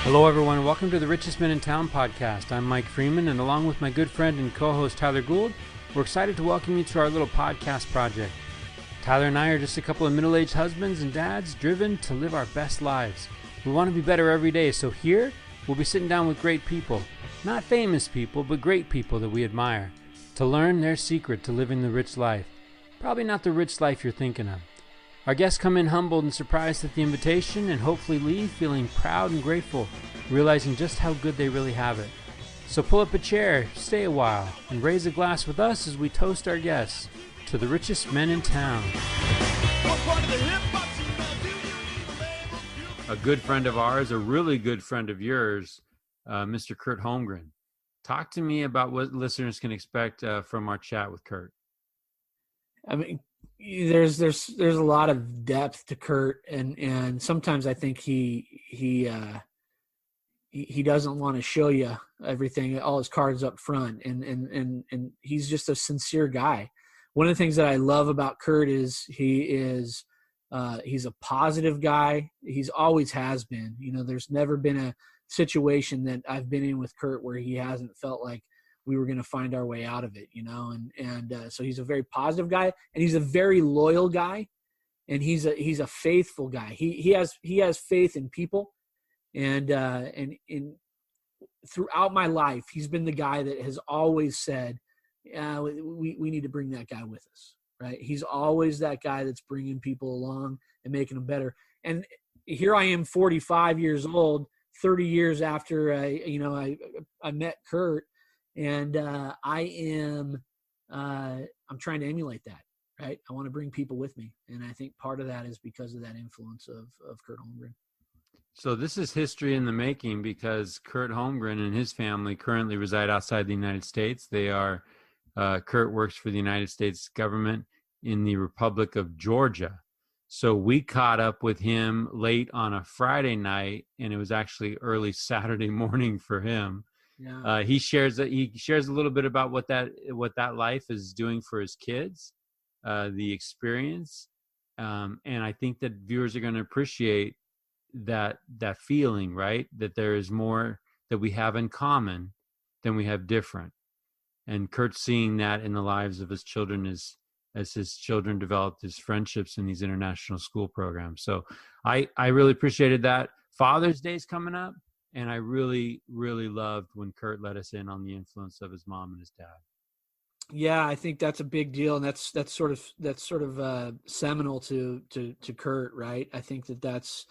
Hello, everyone. Welcome to the Richest Men in Town podcast. I'm Mike Freeman, and along with my good friend and co-host Tyler Gould, we're excited to welcome you to our little podcast project. Tyler and I are just a couple of middle-aged husbands and dads driven to live our best lives. We want to be better every day, so here we'll be sitting down with great people. Not famous people, but great people that we admire, to learn their secret to living the rich life. Probably not the rich life you're thinking of. Our guests come in humbled and surprised at the invitation and hopefully leave feeling proud and grateful, realizing just how good they really have it. So pull up a chair, stay a while, and raise a glass with us as we toast our guests to the richest men in town. A good friend of ours, a really good friend of yours, Mr. Kurt Holmgren. Talk to me about what listeners can expect from our chat with Kurt. I mean, there's a lot of depth to Kurt, and sometimes I think he doesn't want to show you everything, all his cards up front, and he's just a sincere guy. One of the things that I love about Kurt is he's a positive guy. He's always has been. You know, there's never been a situation that I've been in with Kurt where he hasn't felt like we were going to find our way out of it, you know, and so he's a very positive guy, and he's a very loyal guy, and he's a faithful guy. He has faith in people, and throughout my life, he's been the guy that has always said, we need to bring that guy with us, right? He's always that guy that's bringing people along and making them better. And here I am, 45 years old, 30 years after I met Kurt. And I'm trying to emulate that, right? I want to bring people with me. And I think part of that is because of that influence of Kurt Holmgren. So this is history in the making, because Kurt Holmgren and his family currently reside outside the United States. Kurt works for the United States government in the Republic of Georgia. So we caught up with him late on a Friday night, and it was actually early Saturday morning for him. Yeah. He shares a little bit about what that life is doing for his kids, the experience, and I think that viewers are going to appreciate that feeling, right? That there is more that we have in common than we have different, and Kurt's seeing that in the lives of his children as his children developed his friendships in these international school programs. So I really appreciated that. Father's Day is coming up. And I really, really loved when Kurt let us in on the influence of his mom and his dad. Yeah, I think that's a big deal, and that's sort of seminal to Kurt, right? I think that's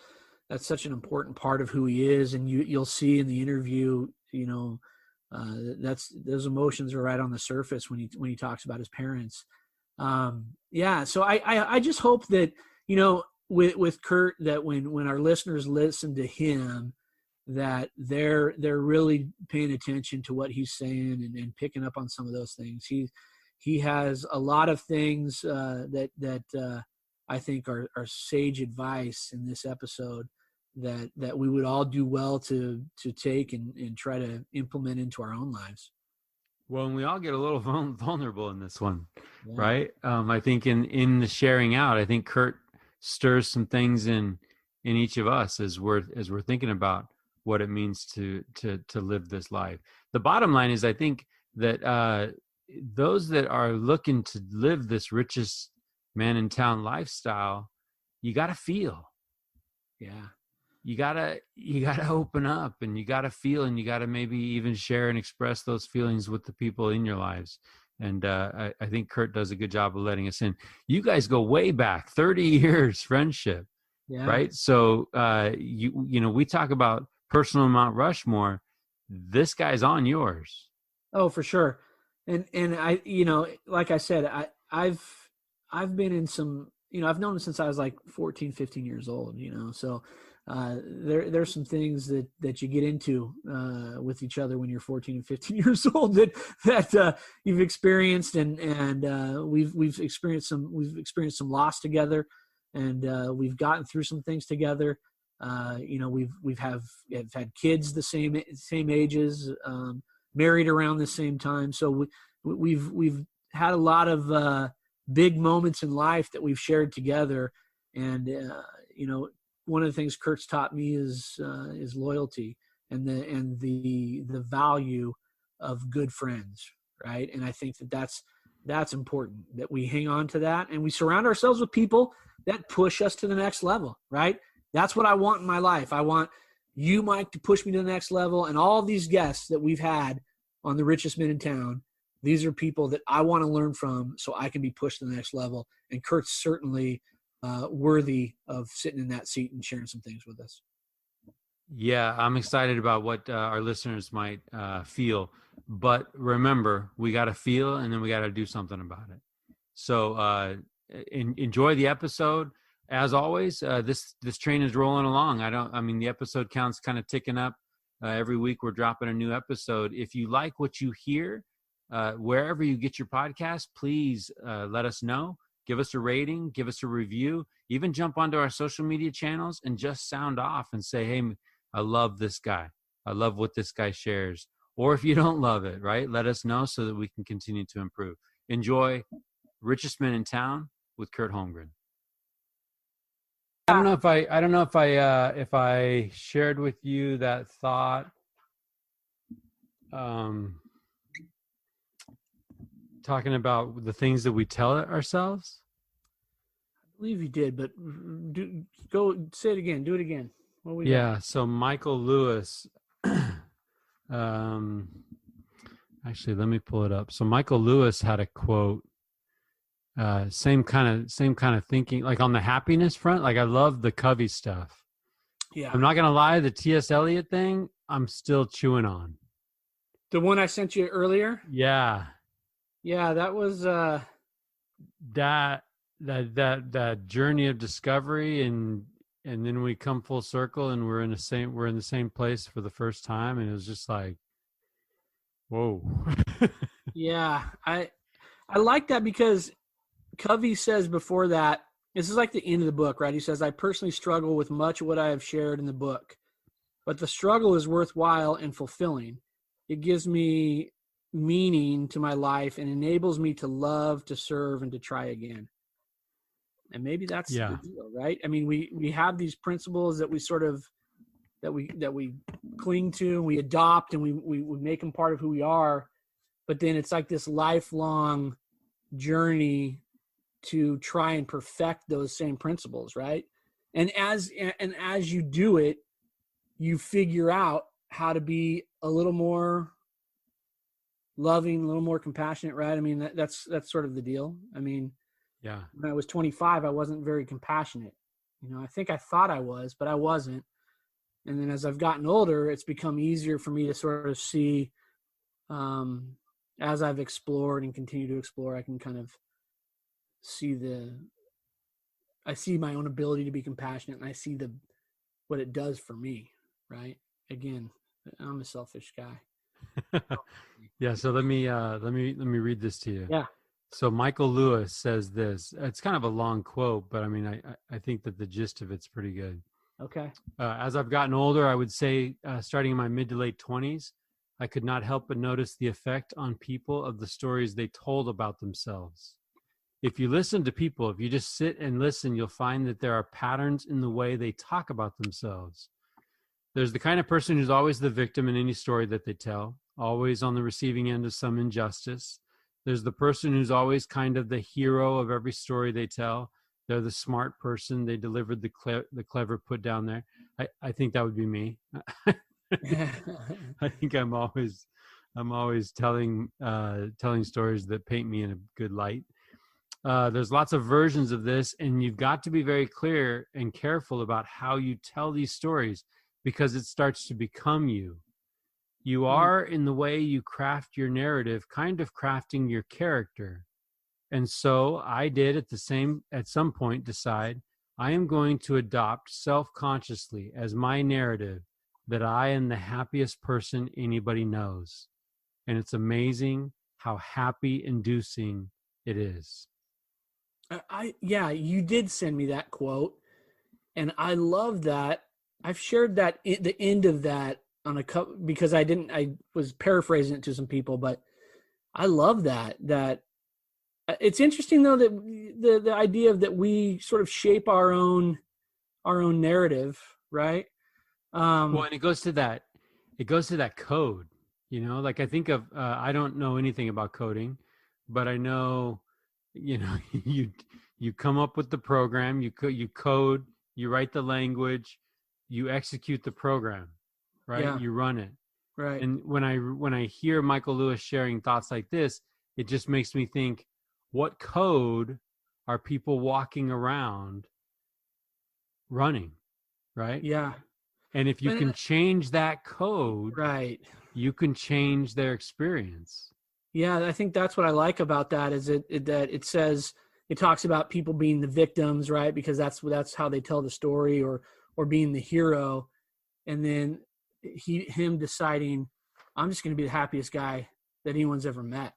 such an important part of who he is, and you'll see in the interview, you know, those emotions are right on the surface when he talks about his parents. So I just hope that, you know, with Kurt, that when our listeners listen to him, that they're really paying attention to what he's saying and picking up on some of those things. He has a lot of things that I think are sage advice in this episode that we would all do well to take and try to implement into our own lives. Well, and we all get a little vulnerable in this one, yeah. Right? I think in the sharing out, I think Kurt stirs some things in each of us as we're thinking about what it means to live this life. The bottom line is, I think that those that are looking to live this richest man in town lifestyle, you got to feel. Yeah. You gotta open up, and you gotta feel, and you gotta maybe even share and express those feelings with the people in your lives. And I think Kurt does a good job of letting us in. You guys go way back, 30 years friendship, yeah. Right? So we talk about personal Mount Rushmore. This guy's on yours. Oh, for sure. And I, you know, like I said, I've been in some, you know, I've known him since I was like 14, 15 years old, you know, so there's some things that you get into with each other when you're 14 and 15 years old that you've experienced, and we've experienced some loss together, and we've gotten through some things together. You know, we've had kids the same ages, married around the same time. So we've had a lot of big moments in life that we've shared together, and you know, one of the things Kurt's taught me is loyalty and the value of good friends, right? And I think that's important, that we hang on to that and we surround ourselves with people that push us to the next level, right? That's what I want in my life. I want you, Mike, to push me to the next level, and all of these guests that we've had on The Richest Men in Town, these are people that I want to learn from so I can be pushed to the next level. And Kurt's certainly worthy of sitting in that seat and sharing some things with us. Yeah, I'm excited about what our listeners might feel. But remember, we got to feel and then we got to do something about it. So enjoy the episode. As always, this train is rolling along. The episode count's kind of ticking up. Every week we're dropping a new episode. If you like what you hear, wherever you get your podcast, please let us know. Give us a rating, give us a review, even jump onto our social media channels and just sound off and say, hey, I love this guy. I love what this guy shares. Or if you don't love it, right, let us know so that we can continue to improve. Enjoy Richest Men in Town with Kurt Holmgren. I don't know if I shared with you that thought. Talking about the things that we tell ourselves. I believe you did, but go say it again. Do it again. What we got? Got? So Michael Lewis. Actually, let me pull it up. So Michael Lewis had a quote. Same kind of thinking, like on the happiness front. Like I love the Covey stuff. Yeah. I'm not gonna lie, the T.S. Eliot thing, I'm still chewing on. The one I sent you earlier. Yeah. Yeah, that was that journey of discovery, and then we come full circle and we're in the same place for the first time, and it was just like, whoa. Yeah, I like that because Covey says before that, this is like the end of the book, right? He says, I personally struggle with much of what I have shared in the book, but the struggle is worthwhile and fulfilling. It gives me meaning to my life and enables me to love, to serve, and to try again. And maybe that's the deal, right? I mean, we have these principles that we sort of that we cling to and we adopt and we make them part of who we are, but then it's like this lifelong journey to try and perfect those same principles, right? And as you do it, you figure out how to be a little more loving, a little more compassionate, right? I mean, that's sort of the deal. I mean, yeah. When I was 25, I wasn't very compassionate. I think I thought I was, but I wasn't. And then as I've gotten older, it's become easier for me to sort of see, as I've explored and continue to explore, I can kind of see my own ability to be compassionate, and I see what it does for me, right? Again, I'm a selfish guy. Yeah. So let me read this to you. Yeah. So Michael Lewis says this. It's kind of a long quote, but I mean, I think that the gist of it's pretty good. Okay. As I've gotten older, I would say, starting in my mid to late 20s, I could not help but notice the effect on people of the stories they told about themselves. If you listen to people, if you just sit and listen, you'll find that there are patterns in the way they talk about themselves. There's the kind of person who's always the victim in any story that they tell, always on the receiving end of some injustice. There's the person who's always kind of the hero of every story they tell. They're the smart person. They delivered the clever put down there. I think that would be me. I think I'm always telling stories that paint me in a good light. There's lots of versions of this, and you've got to be very clear and careful about how you tell these stories, because it starts to become you. You are, in the way you craft your narrative, kind of crafting your character. And so I did at some point decide I am going to adopt self-consciously as my narrative that I am the happiest person anybody knows. And it's amazing how happy inducing it is. You did send me that quote, and I love that. I've shared that the end of that on a couple, because I was paraphrasing it to some people, but I love that it's interesting though that the idea of that we sort of shape our own our own narrative, right? Well, and it goes to that code, like I think of, I don't know anything about coding, but I know, you come up with the program, you code, you write the language, you execute the program, right? Yeah. You run it. Right. And when I hear Michael Lewis sharing thoughts like this, it just makes me think, what code are people walking around running, right? Yeah. And if you can change that code, right, you can change their experience. yeah, I think that's what I like about that is that it says, it talks about people being the victims, right? Because that's how they tell the story, or being the hero, and then him deciding, I'm just going to be the happiest guy that anyone's ever met,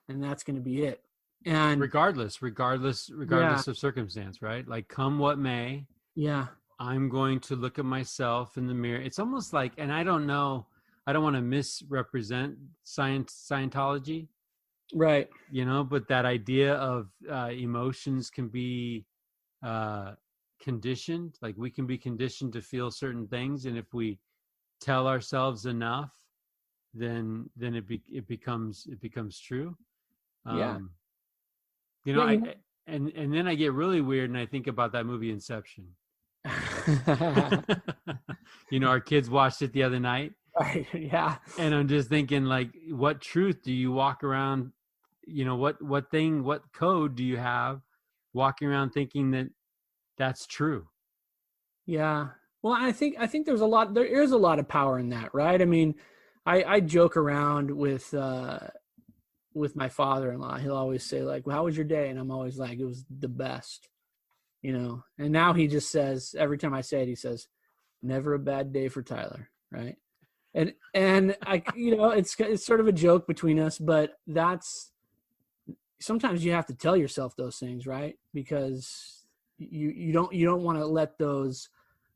and that's going to be it. And regardless yeah, of circumstance, right? Like, come what may, yeah, I'm going to look at myself in the mirror. It's almost like, and I don't want to misrepresent Scientology, right, but that idea of emotions can be conditioned. Like, we can be conditioned to feel certain things, and if we tell ourselves enough, then it becomes true. yeah, And then I get really weird, and I think about that movie Inception. Our kids watched it the other night. Right, yeah. And I'm just thinking, like, what truth do you walk around, what code do you have walking around thinking that that's true? Yeah. Well, I think there is a lot of power in that, right? I mean, I joke around with my father-in-law. He'll always say, like, well, how was your day? And I'm always like, it was the best, and now he just says, every time I say it, he says, never a bad day for Tyler. Right. And I, it's sort of a joke between us, but sometimes you have to tell yourself those things, right? Because you don't want to let those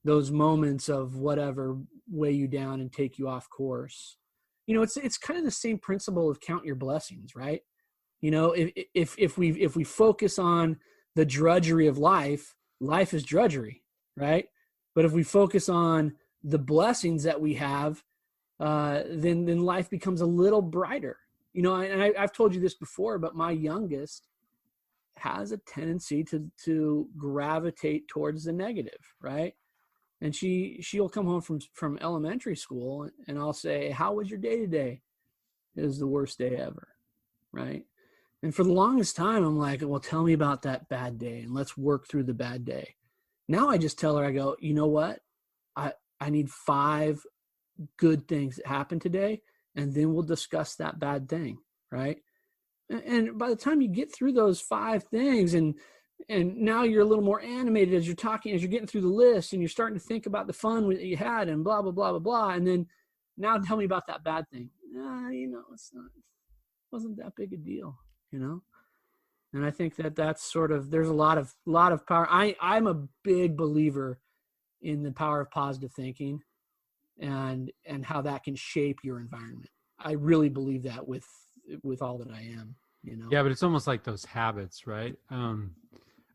moments of whatever weigh you down and take you off course. It's kind of the same principle of count your blessings, right? If we focus on the drudgery of life is drudgery, right? But if we focus on the blessings that we have, then life becomes a little brighter. And I've told you this before, but my youngest has a tendency to gravitate towards the negative, right? And she'll come home from elementary school, and I'll say, how was your day today? It was the worst day ever, right? And for the longest time, I'm like, well, tell me about that bad day, and let's work through the bad day. Now I just tell her, I go, you know what? I need 5 good things that happened today, and then we'll discuss that bad thing, right? And by the time you get through those 5 things, and now you're a little more animated as you're talking, as you're getting through the list, and you're starting to think about the fun that you had, and blah, blah, blah, blah, blah. And then now tell me about that bad thing. It wasn't that big a deal, And I think that's sort of, there's a lot of power. I'm a big believer in the power of positive thinking and how that can shape your environment. I really believe that with all that I am, Yeah, but it's almost like those habits, right?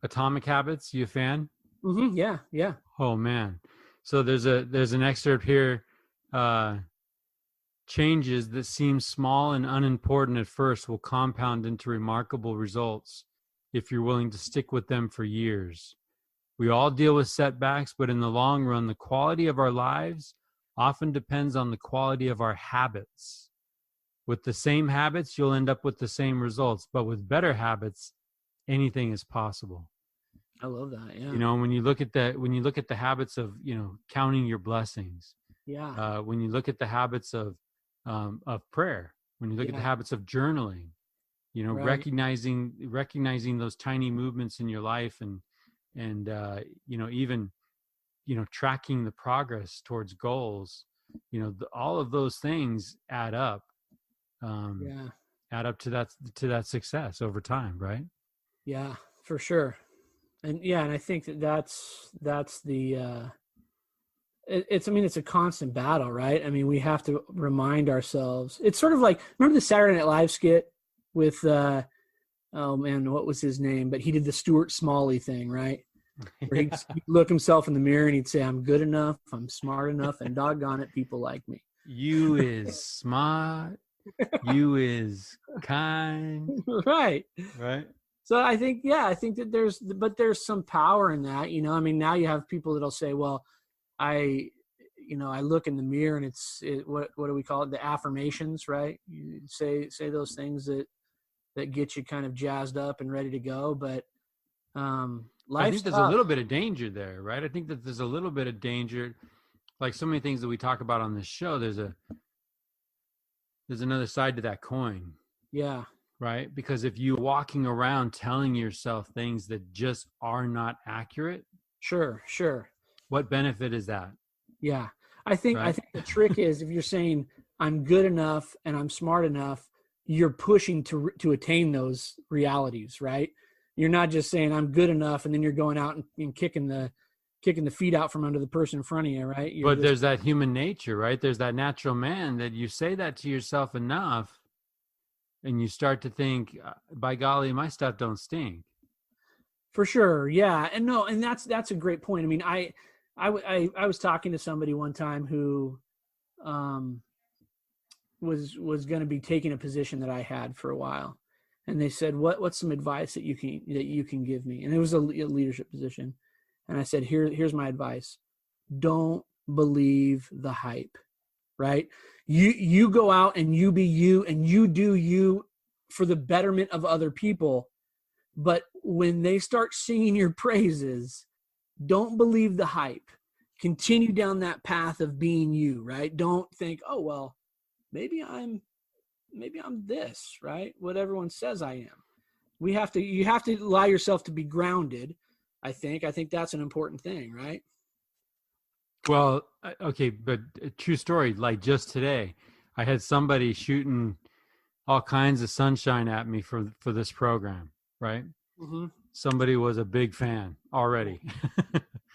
Atomic Habits, you a fan? Mm-hmm. Yeah. Oh man. So there's an excerpt here. Changes that seem small and unimportant at first will compound into remarkable results if you're willing to stick with them for years. We all deal with setbacks, but in the long run, the quality of our lives often depends on the quality of our habits. With the same habits, you'll end up with the same results, but with better habits, anything is possible. I love that. Yeah. When you look at the habits of, counting your blessings. Yeah. When you look at the habits of prayer, when you look at the habits of journaling, right. recognizing those tiny movements in your life, and even tracking the progress towards goals, all of those things add up. Add up to that success over time, right? Yeah, for sure. And I think that's the it's a constant battle, right? I mean, we have to remind ourselves. It's sort of like, remember the Saturday Night Live skit with oh man, what was his name? But he did the Stuart Smalley thing, right? where he'd look himself in the mirror and he'd say, I'm good enough, I'm smart enough, and doggone it, people like me. You is smart. You is kind. Right. Right. So I think that there's some power in that, I mean, now you have people that'll say, well, I look in the mirror and what do we call it? The affirmations, right? You say those things that get you kind of jazzed up and ready to go. But I think there's a little bit of danger there, right? I think that there's a little bit of danger, like so many things that we talk about on this show. There's another side to that coin. Yeah. Right? Because if you're walking around telling yourself things that just are not accurate, sure. What benefit is that? Yeah. I think the trick is if you're saying I'm good enough and I'm smart enough, you're pushing to attain those realities, right? You're not just saying I'm good enough and then you're going out and kicking the feet out from under the person in front of you, right? But there's that human nature, right? There's that natural man that you say that to yourself enough and you start to think, by golly, my stuff don't stink. For sure. Yeah. And that's a great point. I mean, I was talking to somebody one time who was going to be taking a position that I had for a while. And they said, what's some advice that you can give me? And it was a leadership position. And I said, here's my advice. Don't believe the hype, right? You go out and you be you and you do you for the betterment of other people. But when they start singing your praises, don't believe the hype. Continue down that path of being you, right? Don't think, oh, well, maybe I'm this, right? What everyone says I am. You have to allow yourself to be grounded. I think that's an important thing, right? Well, okay, but a true story, like just today, I had somebody shooting all kinds of sunshine at me for this program, right? Mm-hmm. Somebody was a big fan already.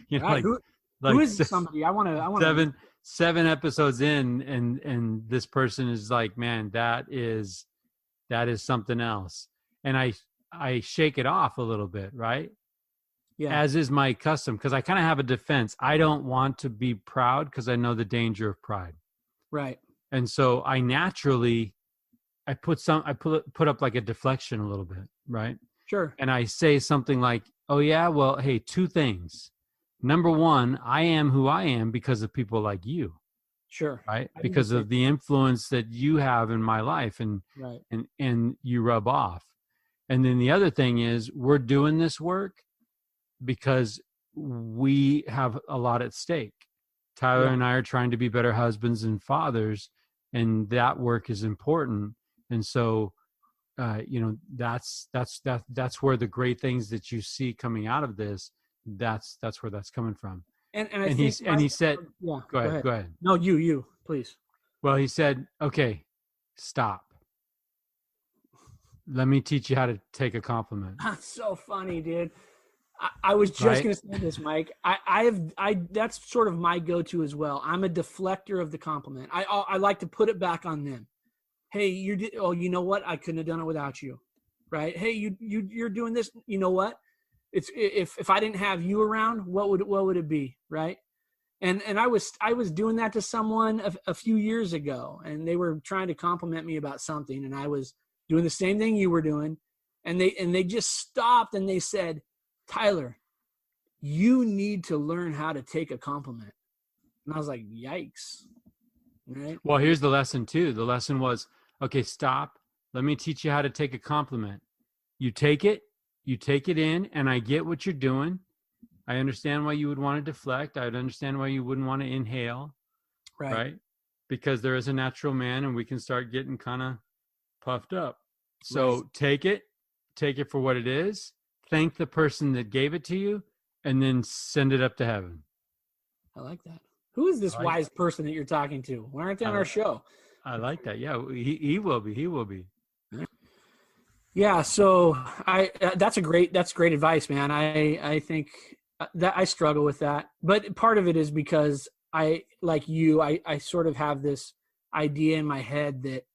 Right. Who is somebody? I want to. 7 episodes in, and this person is like, man, that is something else. And I shake it off a little bit, right? Yeah. As is my custom, because I kind of have a defense. I don't want to be proud because I know the danger of pride. Right. And so I naturally, I put up like a deflection a little bit, right? Sure. And I say something like, oh yeah, well, hey, 2 things. Number 1, I am who I am because of people like you. Sure. Right? Because of the influence that you have in my life and right. and you rub off. And then the other thing is we're doing this work because we have a lot at stake. Tyler and I are trying to be better husbands and fathers, and that work is important. And so, that's where the great things that you see coming out of this, that's where that's coming from. And he said, yeah, go ahead. No, you, please. Well, he said, okay, stop. Let me teach you how to take a compliment. That's so funny, dude. I was just going to say this, Mike. I that's sort of my go-to as well. I'm a deflector of the compliment. I like to put it back on them. Hey, you know what? I couldn't have done it without you, right? Hey, you're doing this. You know what? It's if I didn't have you around, what would it be, right? And I was doing that to someone a few years ago, and they were trying to compliment me about something, and I was doing the same thing you were doing, and they just stopped and they said, Tyler, you need to learn how to take a compliment. And I was like, yikes. Right? Well, here's the lesson too. The lesson was, okay, stop. Let me teach you how to take a compliment. You take it in, and I get what you're doing. I understand why you would want to deflect. I would understand why you wouldn't want to inhale. Right? Because there is a natural man, and we can start getting kind of puffed up. So take it for what it is. Thank the person that gave it to you, and then send it up to heaven. I like that. Who is this wise person that you're talking to? Why aren't they on our show? I like that. Yeah, he will be. He will be. Yeah. So that's great advice, man. I think that I struggle with that, but part of it is because I sort of have this idea in my head that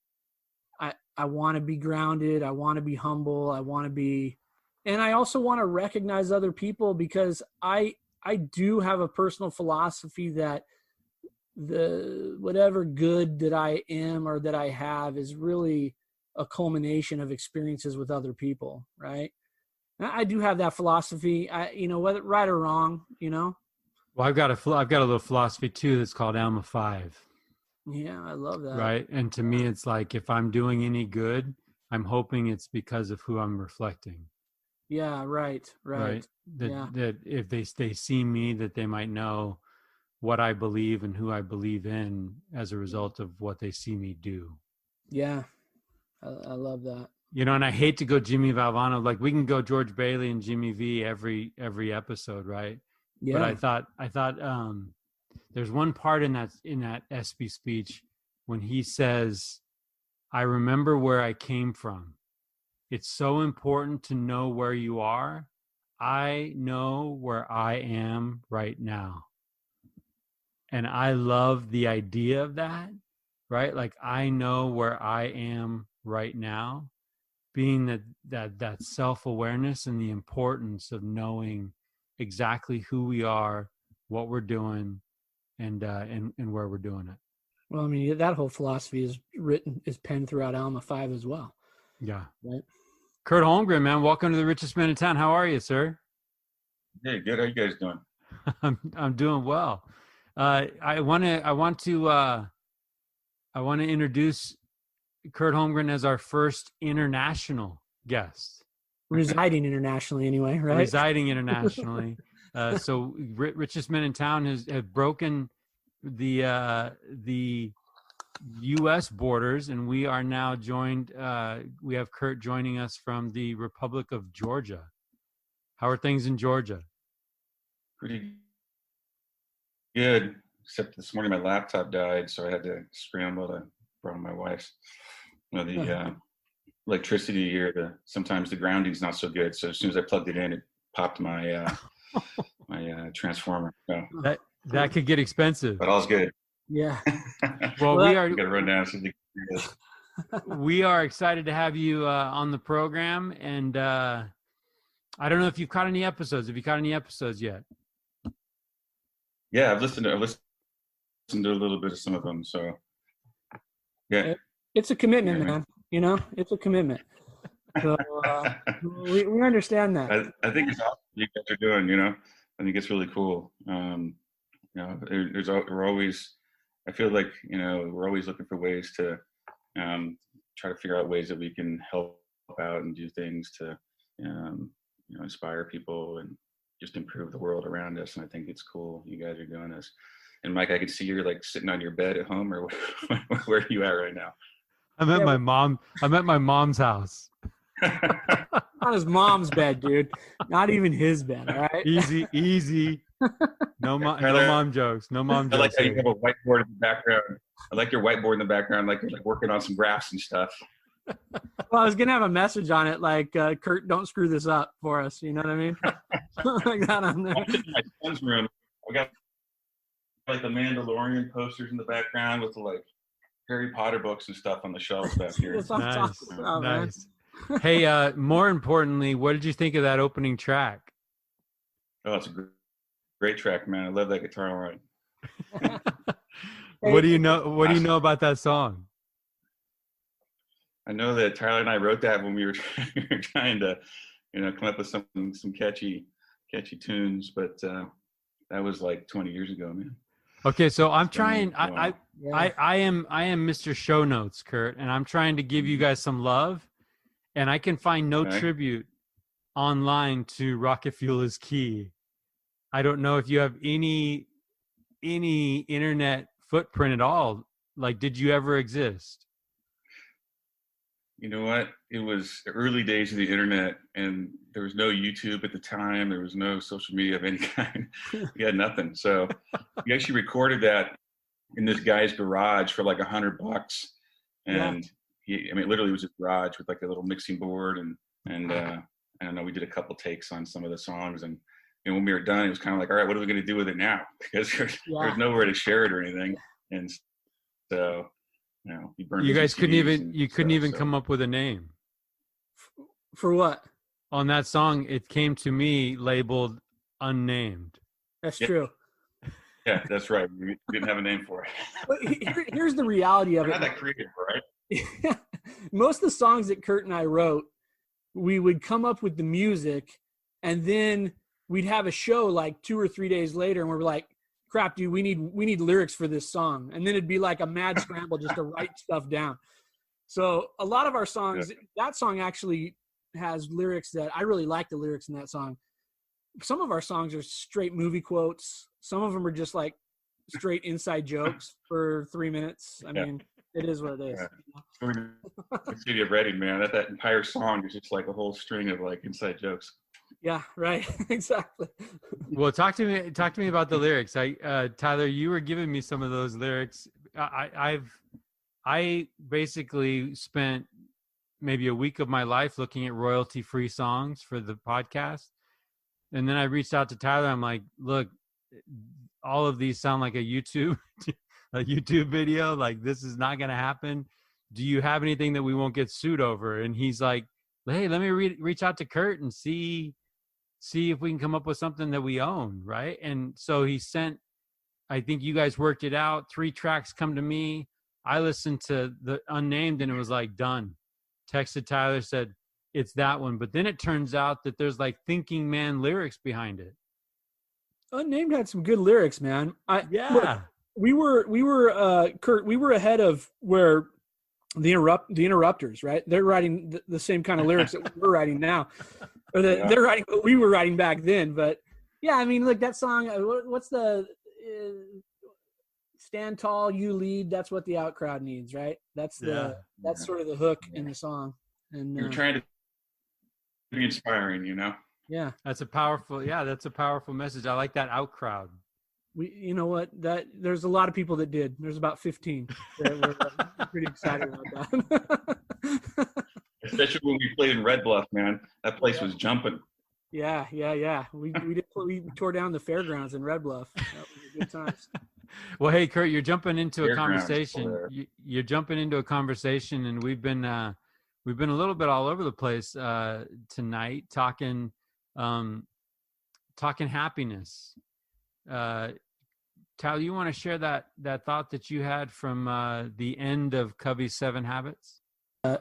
I want to be grounded. I want to be humble. I want to be And I also want to recognize other people, because I do have a personal philosophy that the whatever good that I am or that I have is really a culmination of experiences with other people, right? I do have that philosophy. Whether right or wrong, Well, I've got a little philosophy too that's called Alma 5. Yeah, I love that. Right. And to me, it's like, if I'm doing any good, I'm hoping it's because of who I'm reflecting. Yeah, right. That if they see me, that they might know what I believe and who I believe in as a result of what they see me do. Yeah, I love that. And I hate to go Jimmy Valvano. Like, we can go George Bailey and Jimmy V every episode, right? Yeah. But I thought there's one part in that SB speech when he says, "I remember where I came from. It's so important to know where you are. I know where I am right now." And I love the idea of that, right? Like, I know where I am right now, being that self-awareness and the importance of knowing exactly who we are, what we're doing, and where we're doing it. Well, I mean, that whole philosophy is penned throughout Alma 5 as well. Yeah. Right. Kurt Holmgren, man, welcome to the richest man in town. How are you, sir? Hey, good. How you guys doing? I'm doing well. I want to introduce Kurt Holmgren as our first international guest. Residing internationally, anyway, right? Residing internationally. So richest men in town have broken the U.S. borders, and we are now joined. We have Kurt joining us from the Republic of Georgia. How are things in Georgia? Pretty good, except this morning my laptop died, so I had to scramble to borrow my wife's. The electricity here, sometimes the grounding's not so good. So as soon as I plugged it in, it popped my my transformer. So, that could get expensive. But all's good. Yeah. Well, we are. Got to run down. We are excited to have you on the program, and I don't know if you've caught any episodes. Have you caught any episodes yet? Yeah, I've listened to a little bit of some of them. So, yeah. It's a commitment, man. It's a commitment. So we understand that. I think it's awesome you guys are doing. I think it's really cool. We're always. I feel like we're always looking for ways to try to figure out ways that we can help out and do things to inspire people and just improve the world around us. And I think it's cool you guys are doing this. And Mike, I can see you're like sitting on your bed at home, or where are you at right now? I'm at my mom's house. Not his mom's bed, dude. Not even his bed. All right. Easy. No mom jokes. No mom jokes. I like how you have a whiteboard in the background. I like your whiteboard in the background, like you're like working on some graphs and stuff. Well, I was gonna have a message on it, like Kurt, don't screw this up for us. You know what I mean? Like that on there. I'm sitting in my son's room. I got like the Mandalorian posters in the background with the like Harry Potter books and stuff on the shelves back here. Nice. Hey, more importantly, what did you think of that opening track? Oh, it's a great track, man. I love that guitar line. What do you know about that song? I know that Tyler and I wrote that when we were trying to, come up with some catchy tunes, but that was like 20 years ago, man. Okay, so I'm trying. I am Mr. Show Notes, Kurt, and I'm trying to give you guys some love, and I can find no tribute online to Rocket Fuel is Key. I don't know if you have any internet footprint at all. Like, did you ever exist? You know what? It was early days of the internet, and there was no YouTube at the time. There was no social media of any kind. We had nothing. So we actually recorded that in this guy's garage for like $100. And literally it was his garage with like a little mixing board. And I don't know, we did a couple takes on some of the songs. And when we were done, it was kind of like, all right, what are we going to do with it now? Because there's nowhere to share it or anything. And so, you guys couldn't even come up with a name for what? on that song, it came to me labeled unnamed. That's true. Yeah, that's right. We didn't have a name for it. But here's the reality of We're it. not that creative, right? Most of the songs that Kurt and I wrote, we would come up with the music, and then we'd have a show like 2 or 3 days later, and we're like, crap, dude, we need lyrics for this song. And then it'd be like a mad scramble just to write stuff down. So a lot of our songs, that song actually has lyrics that I really like the lyrics in that song. Some of our songs are straight movie quotes. Some of them are just like straight inside jokes for 3 minutes. I mean, it is what it is. Yeah. The city of Reading, man. That entire song is just like a whole string of like inside jokes. Yeah, right. Exactly. Well, talk to me about the lyrics. Tyler, you were giving me some of those lyrics. I basically spent maybe a week of my life looking at royalty-free songs for the podcast. And then I reached out to Tyler. I'm like, look, all of these sound like a YouTube video. Like, this is not going to happen. Do you have anything that we won't get sued over? And he's like, hey, let me reach out to Kurt and see if we can come up with something that we own, right? And so he sent, I think you guys worked it out. 3 tracks come to me. I listened to the unnamed and it was like done. Texted Tyler, said, it's that one. But then it turns out that there's like thinking man lyrics behind it. Unnamed had some good lyrics, man. Yeah. We were Kurt, we were ahead of where the Interrupters, right? They're writing the same kind of lyrics that we're writing now. Or they're writing what we were writing back then. But yeah, I mean, look, that song, what's the stand tall, you lead, that's what the out crowd needs, right? That's sort of the hook in the song. And you're trying to be inspiring, you know? Yeah. That's a powerful message. I like that out crowd. You know what, that there's a lot of people that did. There's about 15 that were pretty excited about that. Especially when we played in Red Bluff, man. That place was jumping. Yeah. We tore down the fairgrounds in Red Bluff. That was a good times. Well, hey, Kurt, you're jumping into a conversation. You're jumping into a conversation, and we've been a little bit all over the place tonight, talking happiness. Tyler, you want to share that thought that you had from the end of Covey's 7 Habits?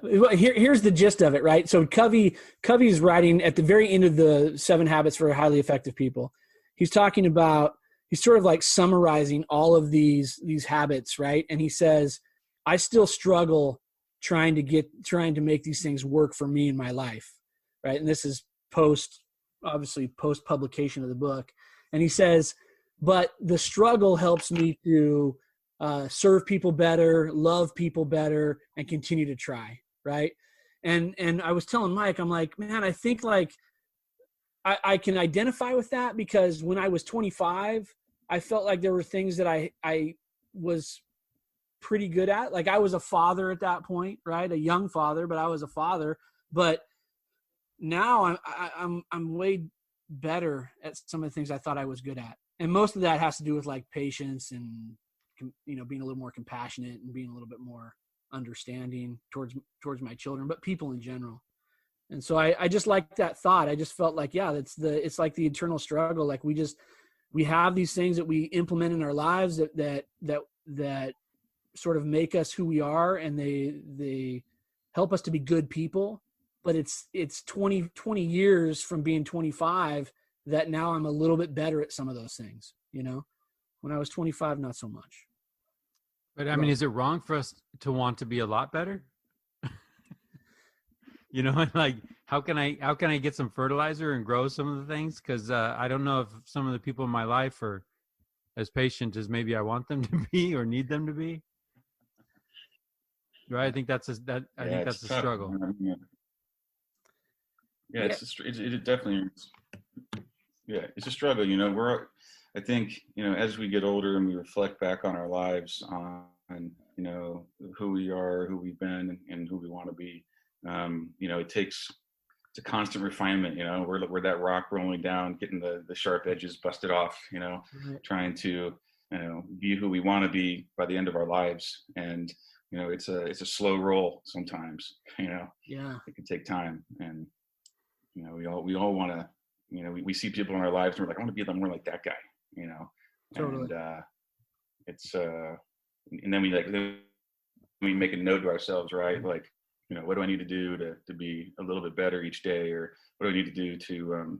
Here's the gist of it, right? So Covey's writing at the very end of the 7 Habits for Highly Effective People. He's talking about, he's sort of like summarizing all of these habits, right? And he says, I still struggle trying to make these things work for me in my life, right? And this is post publication of the book. And he says, but the struggle helps me to serve people better, love people better, and continue to try, right? And I was telling Mike, I'm like, man, I think like I can identify with that, because when I was 25, I felt like there were things that I was pretty good at. Like I was a father at that point, right? A young father, but I was a father. But now I'm way better at some of the things I thought I was good at. And most of that has to do with like patience and, you know, being a little more compassionate and being a little bit more understanding towards my children, but people in general. And so I just like that thought. I just felt like, yeah, it's like the eternal struggle. Like we have these things that we implement in our lives that sort of make us who we are, and they help us to be good people. But it's 20 years from being 25 that now I'm a little bit better at some of those things, you know. When I was 25, not so much. But I mean, is it wrong for us to want to be a lot better? You know, like how can I get some fertilizer and grow some of the things? Because I don't know if some of the people in my life are as patient as maybe I want them to be or need them to be. Right? I think that's a struggle. Yeah, it definitely is. Yeah, it's a struggle. You know, I think, you know, as we get older and we reflect back on our lives, on, you know, who we are, who we've been, and who we want to be, you know, it's a constant refinement. You know, we're that rock rolling down, getting the sharp edges busted off, you know, trying to, you know, be who we want to be by the end of our lives. And, you know, it's a slow roll sometimes, you know. Yeah. It can take time. And we all want to, we see people in our lives and we're like, I want to be more like that guy, Totally. and it's and then we make a note to ourselves, right? Like, what do I need to do to be a little bit better each day, or what do I need to do to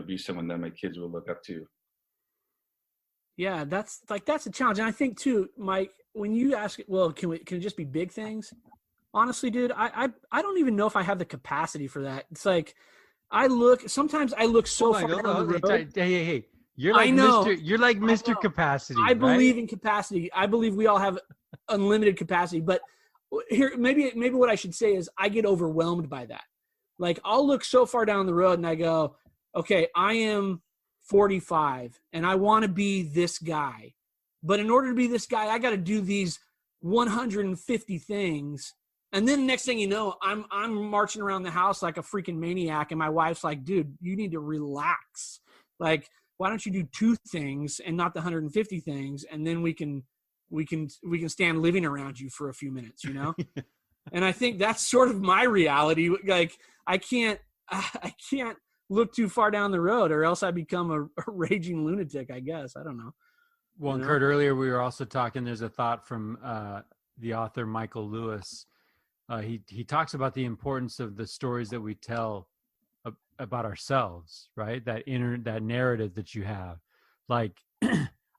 be someone that my kids will look up to? Yeah, that's a challenge. And I think too, Mike, when you ask, well, can it just be big things? Honestly, dude, I don't even know if I have the capacity for that. It's like sometimes I look so far down the road. Hey. You're I like know. Mr. Capacity. I believe right? in capacity. I believe we all have unlimited capacity. But here, maybe what I should say is I get overwhelmed by that. Like, I'll look so far down the road and I go, okay, I am 45 and I want to be this guy. But in order to be this guy, I got to do these 150 things. And then next thing you know, I'm marching around the house like a freaking maniac. And my wife's like, dude, you need to relax. Like, why don't you do 2 things and not the 150 things? And then we can stand living around you for a few minutes, And I think that's sort of my reality. Like, I can't look too far down the road or else I become a raging lunatic, I guess. I don't know. Well, and Kurt, earlier we were also talking, there's a thought from the author Michael Lewis. He talks about the importance of the stories that we tell about ourselves, right? That narrative that you have. Like,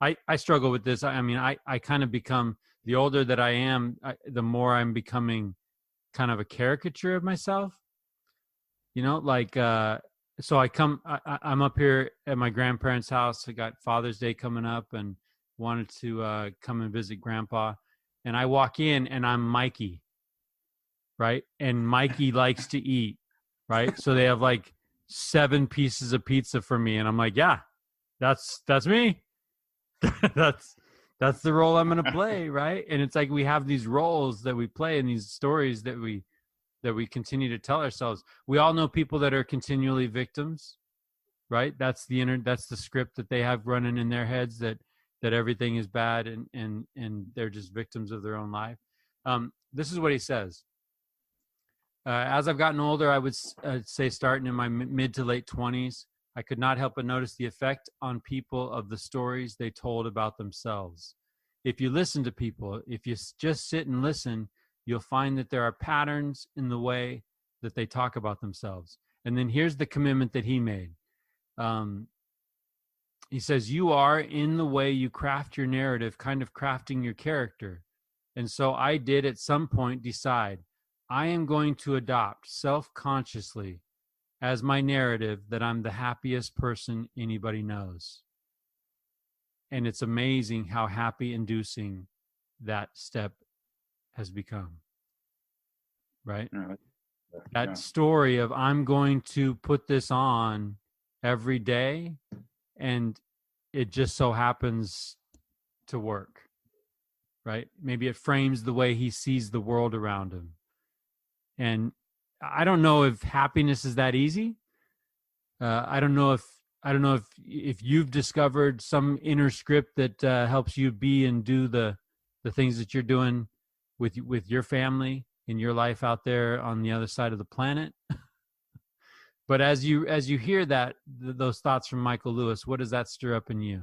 I struggle with this. I mean, I kind of become, the older that I am, the more I'm becoming kind of a caricature of myself, like, so I'm up here at my grandparents' house. I got Father's Day coming up and wanted to come and visit Grandpa. And I walk in and I'm Mikey, right? And Mikey likes to eat, right? So they have like 7 pieces of pizza for me. And I'm like, yeah, that's me. that's the role I'm going to play, right? And it's like we have these roles that we play and these stories that we continue to tell ourselves. We all know people that are continually victims, right? That's the script that they have running in their heads, that everything is bad and they're just victims of their own life. This is what he says. As I've gotten older, I would say starting in my mid to late 20s, I could not help but notice the effect on people of the stories they told about themselves. If you listen to people, if you just sit and listen, you'll find that there are patterns in the way that they talk about themselves. And then here's the commitment that he made. He says, you are, in the way you craft your narrative, kind of crafting your character. And so I did at some point decide, I am going to adopt self-consciously as my narrative that I'm the happiest person anybody knows. And it's amazing how happy inducing that step has become. Right? That story of I'm going to put this on every day and it just so happens to work. Right? Maybe it frames the way he sees the world around him. And I don't know if happiness is that easy. I don't know if you've discovered some inner script that helps you be and do the things that you're doing with your family in your life out there on the other side of the planet. But as you hear those thoughts from Michael Lewis, what does that stir up in you?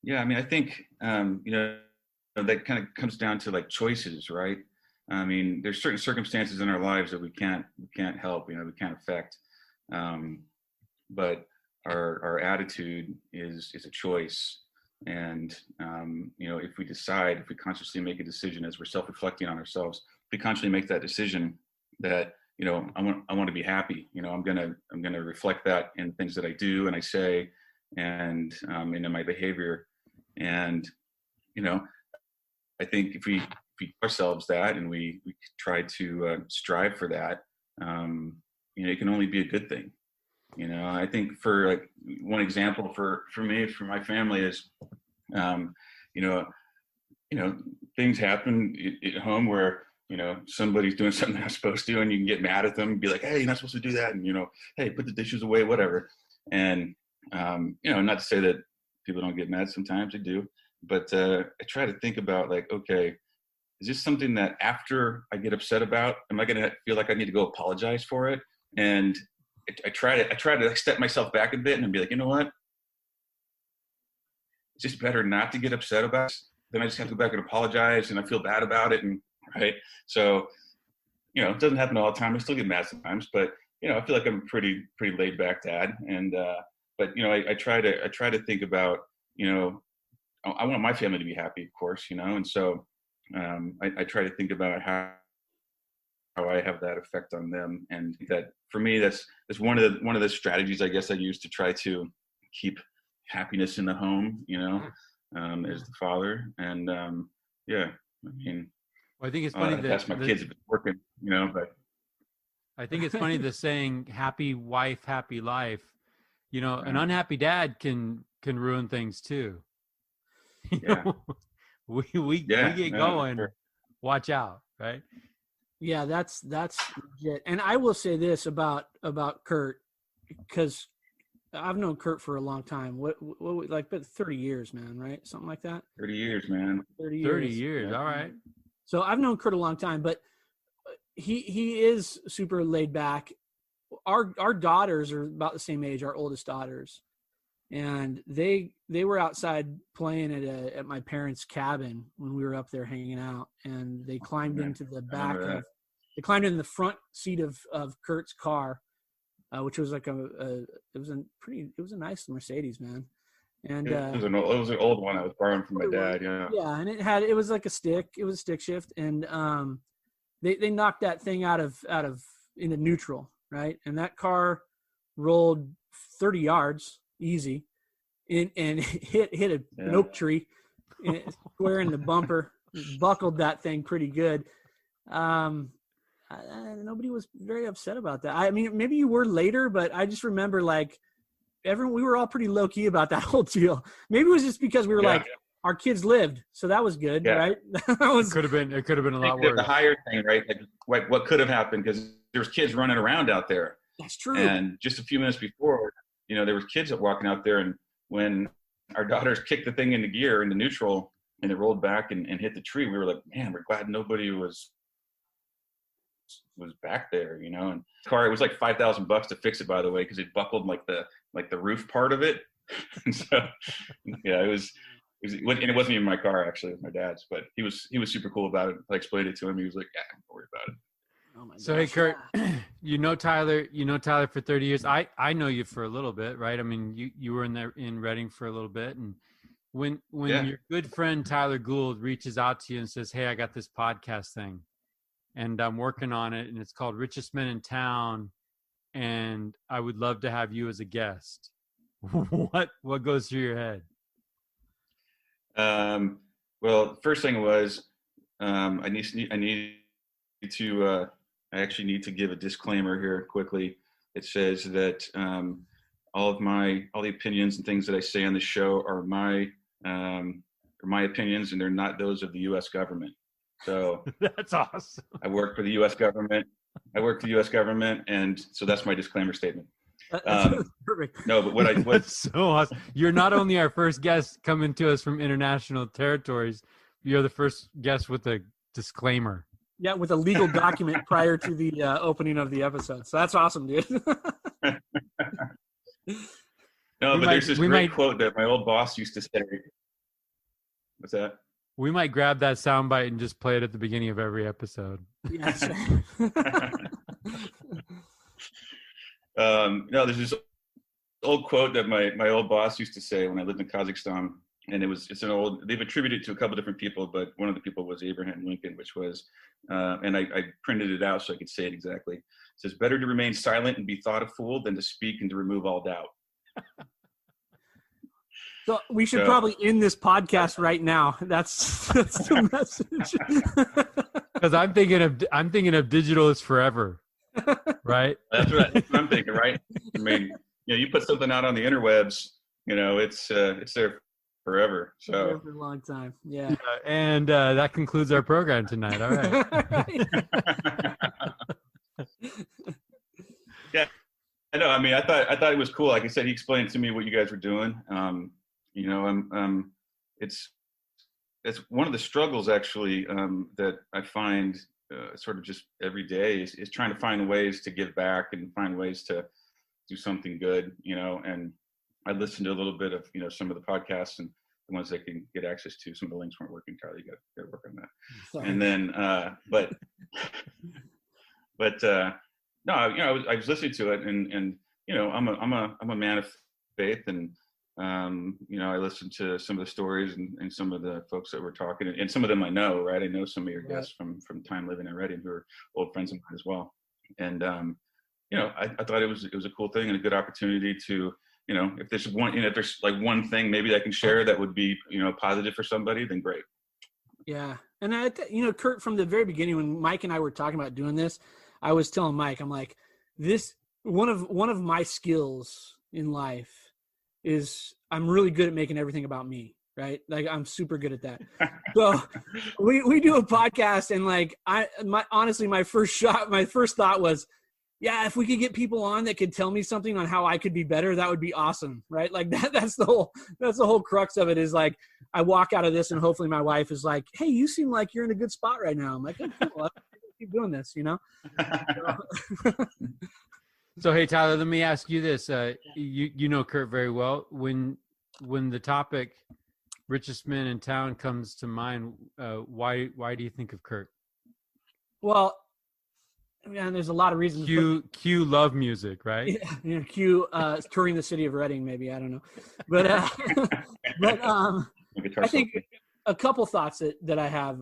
Yeah, I mean, I think that kind of comes down to like choices, right? I mean, there's certain circumstances in our lives that we can't help, we can't affect. But our attitude is a choice. And, if we consciously make a decision as we're self-reflecting on ourselves, if we consciously make that decision that, I want to be happy, I'm going to reflect that in things that I do and I say, and in my behavior. And, I think if we ourselves that and we try to strive for that, it can only be a good thing. I think for like one example for me, for my family is, things happen at home where, somebody's doing something they're not supposed to, and you can get mad at them and be like, hey, you're not supposed to do that. And, hey, put the dishes away, whatever. And, not to say that people don't get mad, sometimes they do, but I try to think about like, okay, is this something that after I get upset about, am I going to feel like I need to go apologize for it? And I try to like step myself back a bit and be like, you know what? It's just better not to get upset about it. Then I just have to go back and apologize, and I feel bad about it. And right. So, it doesn't happen all the time. I still get mad sometimes, but I feel like I'm a pretty laid back dad. And, but I try to think about, I want my family to be happy, of course, and so I try to think about how I have that effect on them, and that for me, that's one of the strategies I guess I use to try to keep happiness in the home, as the father, and yeah, I mean, well, I think it's funny that's my kids have been working, but I think it's funny the saying "happy wife, happy life." An unhappy dad can ruin things too. We get going. Sure. Watch out, right? Yeah, that's legit. And I will say this about Kurt, because I've known Kurt for a long time. What like 30 years, man, right? Something like that. 30 years, man. 30 years. Yeah. All right. So I've known Kurt a long time, but he is super laid back. Our daughters are about the same age, our oldest daughters. And they were outside playing at my parents' cabin when we were up there hanging out, and they climbed into the back of, they climbed in the front seat of Kurt's car, which was like it was a nice Mercedes, man. And it was an old one I was borrowing from my dad. Yeah. Yeah, and it was like a stick shift, and they knocked that thing out of into neutral, right? And that car rolled 30 yards. Easy, and hit an oak tree, square in the bumper, buckled that thing pretty good. Nobody was very upset about that. I mean, maybe you were later, but I just remember like we were all pretty low key about that whole deal. Maybe it was just because we were our kids lived, so that was good, right? It could have been a lot worse. The higher thing, right? Like what could have happened, because there's kids running around out there. That's true. And just a few minutes before, there was kids walking out there, and when our daughters kicked the thing into gear, into neutral, and it rolled back and hit the tree, we were like, man, we're glad nobody was back there, And the car, it was like $5,000 to fix it, by the way, because it buckled like the roof part of it. And so, yeah, it was, and it wasn't even my car, actually, it was my dad's, but he was super cool about it. I explained it to him. He was like, yeah, don't worry about it. Oh my so, gosh. Hey, Kurt, Tyler for 30 years. I know you for a little bit, right? I mean, you were in Reading for a little bit. And when your good friend, Tyler Gould, reaches out to you and says, hey, I got this podcast thing and I'm working on it, and it's called Richest Men in Town, and I would love to have you as a guest. What goes through your head? Well, first thing was, I actually need to give a disclaimer here quickly. It says that all the opinions and things that I say on the show are my opinions, and they're not those of the U.S. government. So that's awesome. I work for the U.S. government. And so that's my disclaimer statement. That's perfect. No, but that's so awesome. You're not only our first guest coming to us from international territories, you're the first guest with a disclaimer. Yeah, with a legal document prior to the opening of the episode. So that's awesome, dude. There's this great quote that my old boss used to say. What's that? We might grab that soundbite and just play it at the beginning of every episode. Yes. There's this old quote that my old boss used to say when I lived in Kazakhstan, and they've attributed it to a couple different people, but one of the people was Abraham Lincoln, which was, and I printed it out so I could say it exactly. It says, better to remain silent and be thought a fool than to speak and to remove all doubt. So we should probably end this podcast right now. That's the message. Because I'm thinking of digital is forever, right? That's what I'm thinking, right? I mean, you put something out on the interwebs, it's there forever. So for a long time, yeah. And that concludes our program tonight. All right. Yeah, I know. I mean, I thought it was cool. Like I said, he explained to me what you guys were doing. It's one of the struggles actually that I find sort of just every day is trying to find ways to give back and find ways to do something good, and I listened to a little bit of, some of the podcasts and the ones that can get access to. Some of the links weren't working, Tyler. You got to work on that. Sorry. And then, no, I was listening to it, and I'm a man of faith, and I listened to some of the stories and some of the folks that were talking, and some of them I know, right? I know some of your guests from time living in Reading who are old friends of mine as well. And I thought it was a cool thing and a good opportunity to, if there's like one thing maybe I can share that would be, positive for somebody, then great. Yeah. And Kurt, from the very beginning, when Mike and I were talking about doing this, I was telling Mike, I'm like, one of my skills in life is I'm really good at making everything about me, right? Like I'm super good at that. So we do a podcast, and like honestly, my first thought was, yeah, if we could get people on that could tell me something on how I could be better, that would be awesome, right? Like that's the whole crux of it, is like I walk out of this and hopefully my wife is like, hey, you seem like you're in a good spot right now. I'm like, oh, cool. I'll keep doing this, So, hey, Tyler, let me ask you this. You know Kurt very well. When the topic richest man in town comes to mind, why do you think of Kurt? Well, man, there's a lot of reasons. Cue love music, right? Yeah, cue touring the city of Reading, maybe. I don't know. But I think a couple thoughts that I have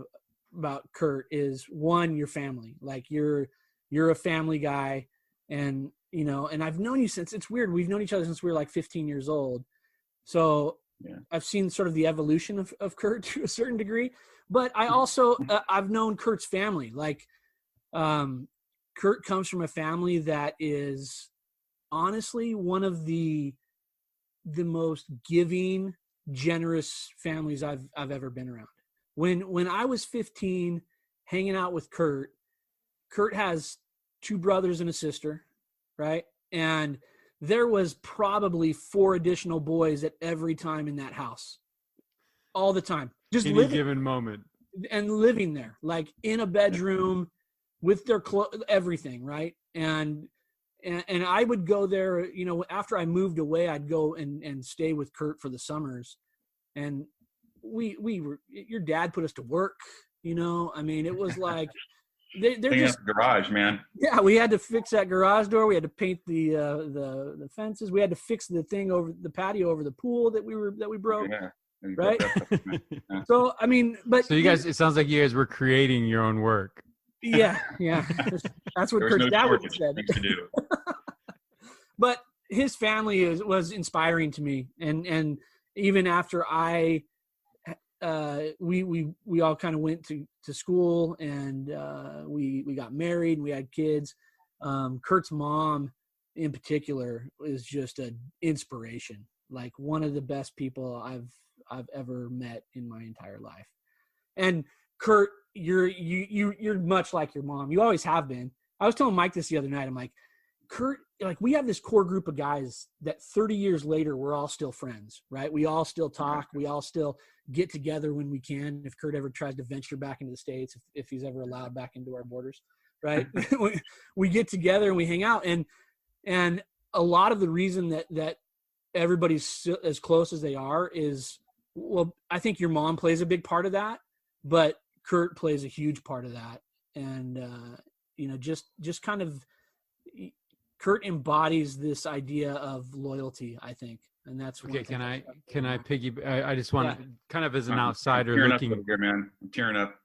about Kurt is, one, your family. Like you're a family guy, and and I've known you since, it's weird, we've known each other since we were like 15 years old. So yeah. I've seen sort of the evolution of Kurt to a certain degree, but I also I've known Kurt's family. Like Kurt comes from a family that is honestly one of the most giving, generous families I've ever been around. When I was 15, hanging out with Kurt has 2 brothers and a sister, right? And there was probably 4 additional boys at every time in that house, all the time, just any given moment, and living there, like in a bedroom with their everything, right? And I would go there, after I moved away, I'd go and stay with Kurt for the summers, and we were, your dad put us to work, I mean, it was like they're just the garage, man. Yeah, we had to fix that garage door. We had to paint the fences. We had to fix the thing over the patio over the pool that we broke. Yeah. Right. So I mean, so you guys, it sounds like you guys were creating your own work. Yeah. That's what Kurt's dad would have said. To do. But his family was inspiring to me, and even after we all kind of went to school, and we got married and we had kids. Kurt's mom in particular is just an inspiration, like one of the best people I've ever met in my entire life. And Kurt, you're much like your mom. You always have been. I was telling Mike this the other night. I'm like, Kurt, like we have this core group of guys that 30 years later, we're all still friends, right? We all still talk. We all still get together when we can. If Kurt ever tries to venture back into the States, if he's ever allowed back into our borders, right? we get together and we hang out. And a lot of the reason that everybody's as close as they are is, well, I think your mom plays a big part of that, but Kurt plays a huge part of that. And, just kind of, Kurt embodies this idea of loyalty, I think, and that's okay. Can I piggyback? I just want to kind of as an outsider looking. Up here, man. I'm tearing up.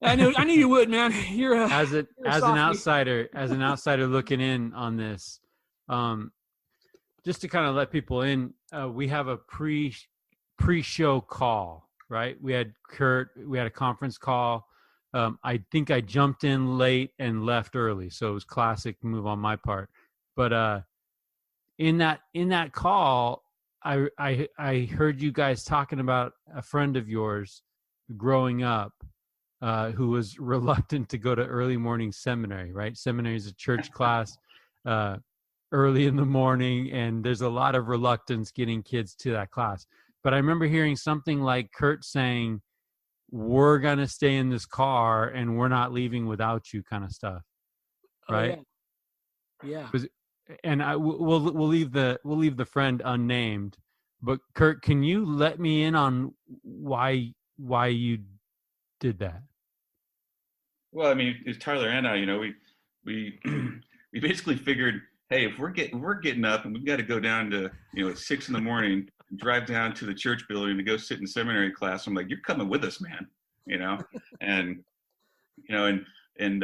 I knew you would, man. You're as an outsider looking in on this. Just to kind of let people in, we have a pre-show call, right? We had Kurt. We had a conference call. I think I jumped in late and left early, so it was classic move on my part. But in that call, I heard you guys talking about a friend of yours growing up who was reluctant to go to early morning seminary, right? Seminary is a church class early in the morning, and there's a lot of reluctance getting kids to that class. But I remember hearing something like Kurt saying, we're going to stay in this car and we're not leaving without you, kind of stuff. Right. Oh, yeah. and we'll leave the friend unnamed, but Kurt, can you let me in on why you did that? Well, I mean, it's Tyler and I. We we basically figured, hey, if we're getting up and we've got to go down to at 6 a.m, and drive down to the church building to go sit in seminary class. I'm like, you're coming with us, man. And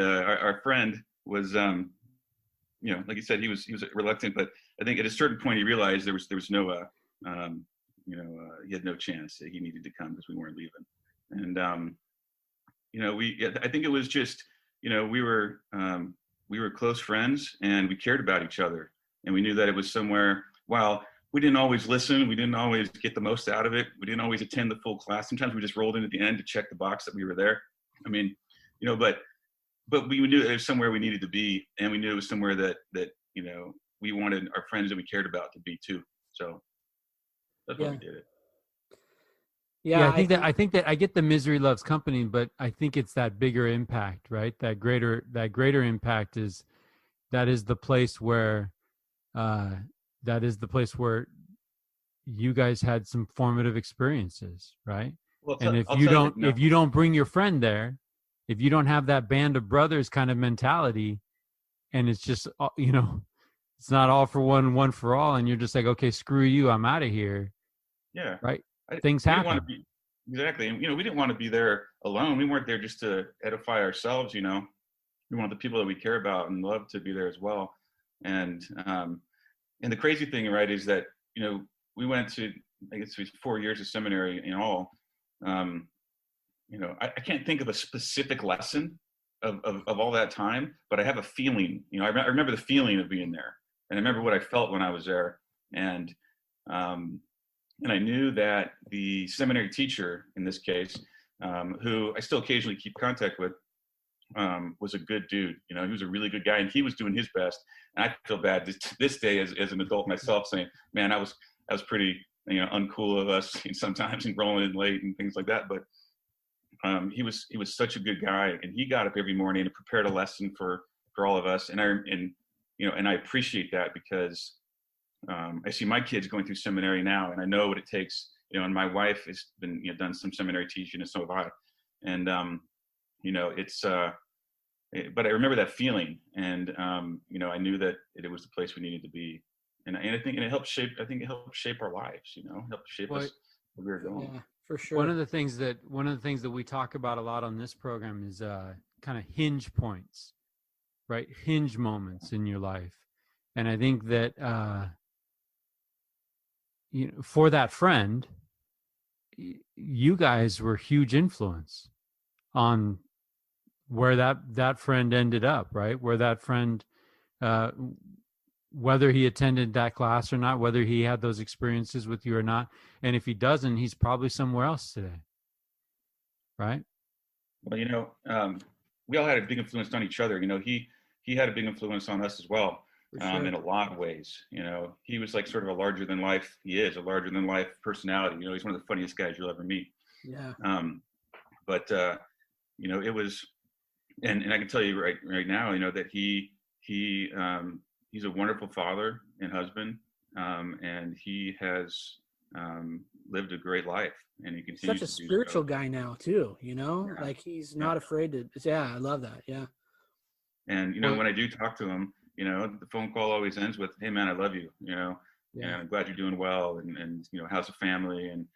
our friend was like you said, he was reluctant, but I think at a certain point he realized there was no he had no chance. He needed to come because we weren't leaving. And I think it was just we were close friends and we cared about each other, and we knew that it was somewhere. While we didn't always listen, we didn't always get the most out of it, we didn't always attend the full class. Sometimes we just rolled in at the end to check the box that we were there. I mean, but we knew it was somewhere we needed to be, and we knew it was somewhere that we wanted our friends that we cared about to be too. So that's why we did it. Yeah, I think that I get the misery loves company, but I think it's that bigger impact, right? That greater impact is the place where you guys had some formative experiences, right? Well, and if you don't bring your friend there, if you don't have that band of brothers kind of mentality, and it's just it's not all for one for all, and you're just like, okay, screw you, I'm out of here. Yeah, right. Things happen. Exactly. And, we didn't want to be there alone. We weren't there just to edify ourselves, We want the people that we care about and love to be there as well. And the crazy thing, right, is that, we went to, I guess it was 4 years of seminary in all. I can't think of a specific lesson of all that time, but I have a feeling, I remember the feeling of being there, and I remember what I felt when I was there. And I knew that the seminary teacher, in this case, who I still occasionally keep contact with, was a good dude. He was a really good guy, and he was doing his best. And I feel bad this day as an adult myself, saying, man, I was pretty uncool of us sometimes, and rolling in late and things like that. But he was such a good guy, and he got up every morning and prepared a lesson for all of us. And I appreciate that, because I see my kids going through seminary now, and I know what it takes. And my wife has been done some seminary teaching, and so have I. And it's but I remember that feeling, and I knew that it was the place we needed to be. And I think it helped shape. I think it helped shape our lives. Helped shape us where we were going. Yeah, for sure. One of the things that we talk about a lot on this program is kind of hinge points, right? Hinge moments in your life, and I think that for that friend, you guys were huge influence on where that friend ended up, right? Where that friend, whether he attended that class or not, whether he had those experiences with you or not. And if he doesn't, he's probably somewhere else today. Right? Well, we all had a big influence on each other. He had a big influence on us as well. Sure. In a lot of ways. He was like sort of a larger than life. He is a larger than life personality. He's one of the funniest guys you'll ever meet. Yeah. But it was, and I can tell you right now, that he's a wonderful father and husband, and he has lived a great life, and he continues. Such a spiritual guy now too. Like he's not afraid to. Yeah, I love that. Yeah. And when I do talk to him, the phone call always ends with, "Hey man, I love you." And I'm glad you're doing well, and how's the family? And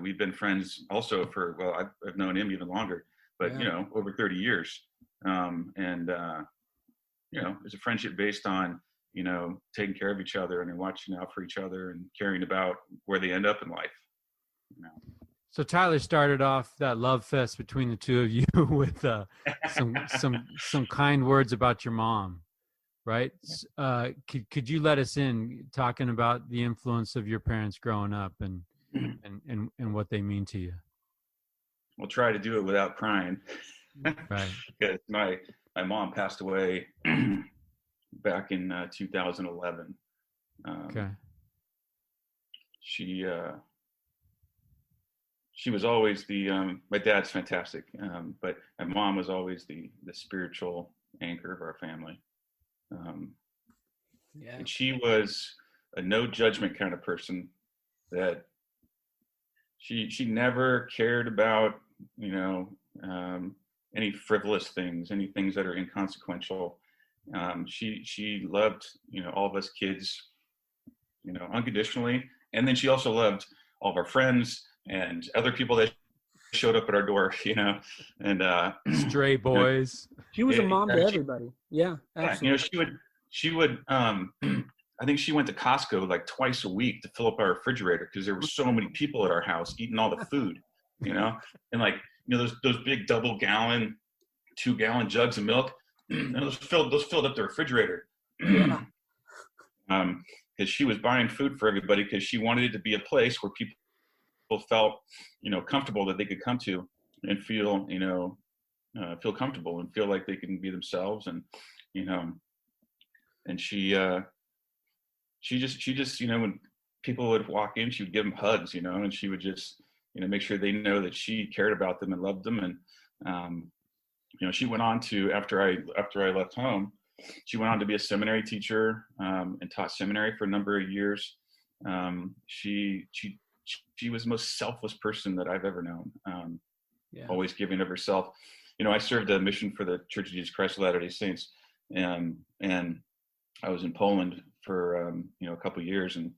we've been friends also for, well, I've known him even longer, but over 30 years. It's a friendship based on taking care of each other and then watching out for each other and caring about where they end up in life. So Tyler started off that love fest between the two of you with some kind words about your mom, right? Could you let us in talking about the influence of your parents growing up and what they mean to you? We'll try to do it without crying. Right. Because my mom passed away back in 2011. Okay. She was always my dad's fantastic, but my mom was always the spiritual anchor of our family. Yeah. And she was a no judgment kind of person that she never cared about, any frivolous things, any things that are inconsequential. She loved, all of us kids, unconditionally. And then she also loved all of our friends and other people that showed up at our door, and Stray boys. She was a mom to everybody. Yeah, absolutely. She would I think she went to Costco like twice a week to fill up our refrigerator because there were so many people at our house eating all the food, and like, those big 2-gallon jugs of milk, those filled up the refrigerator. Yeah. Because she was buying food for everybody because she wanted it to be a place where people felt, comfortable, that they could come to and feel, feel comfortable and feel like they can be themselves. And, and she just, when people would walk in, she would give them hugs, and she would just, make sure they know that she cared about them and loved them. And, she went on to, after I left home, she went on to be a seminary teacher, and taught seminary for a number of years. She was the most selfless person that I've ever known. Always giving of herself. I served a mission for the Church of Jesus Christ of Latter-day Saints, and I was in Poland for a couple of years, and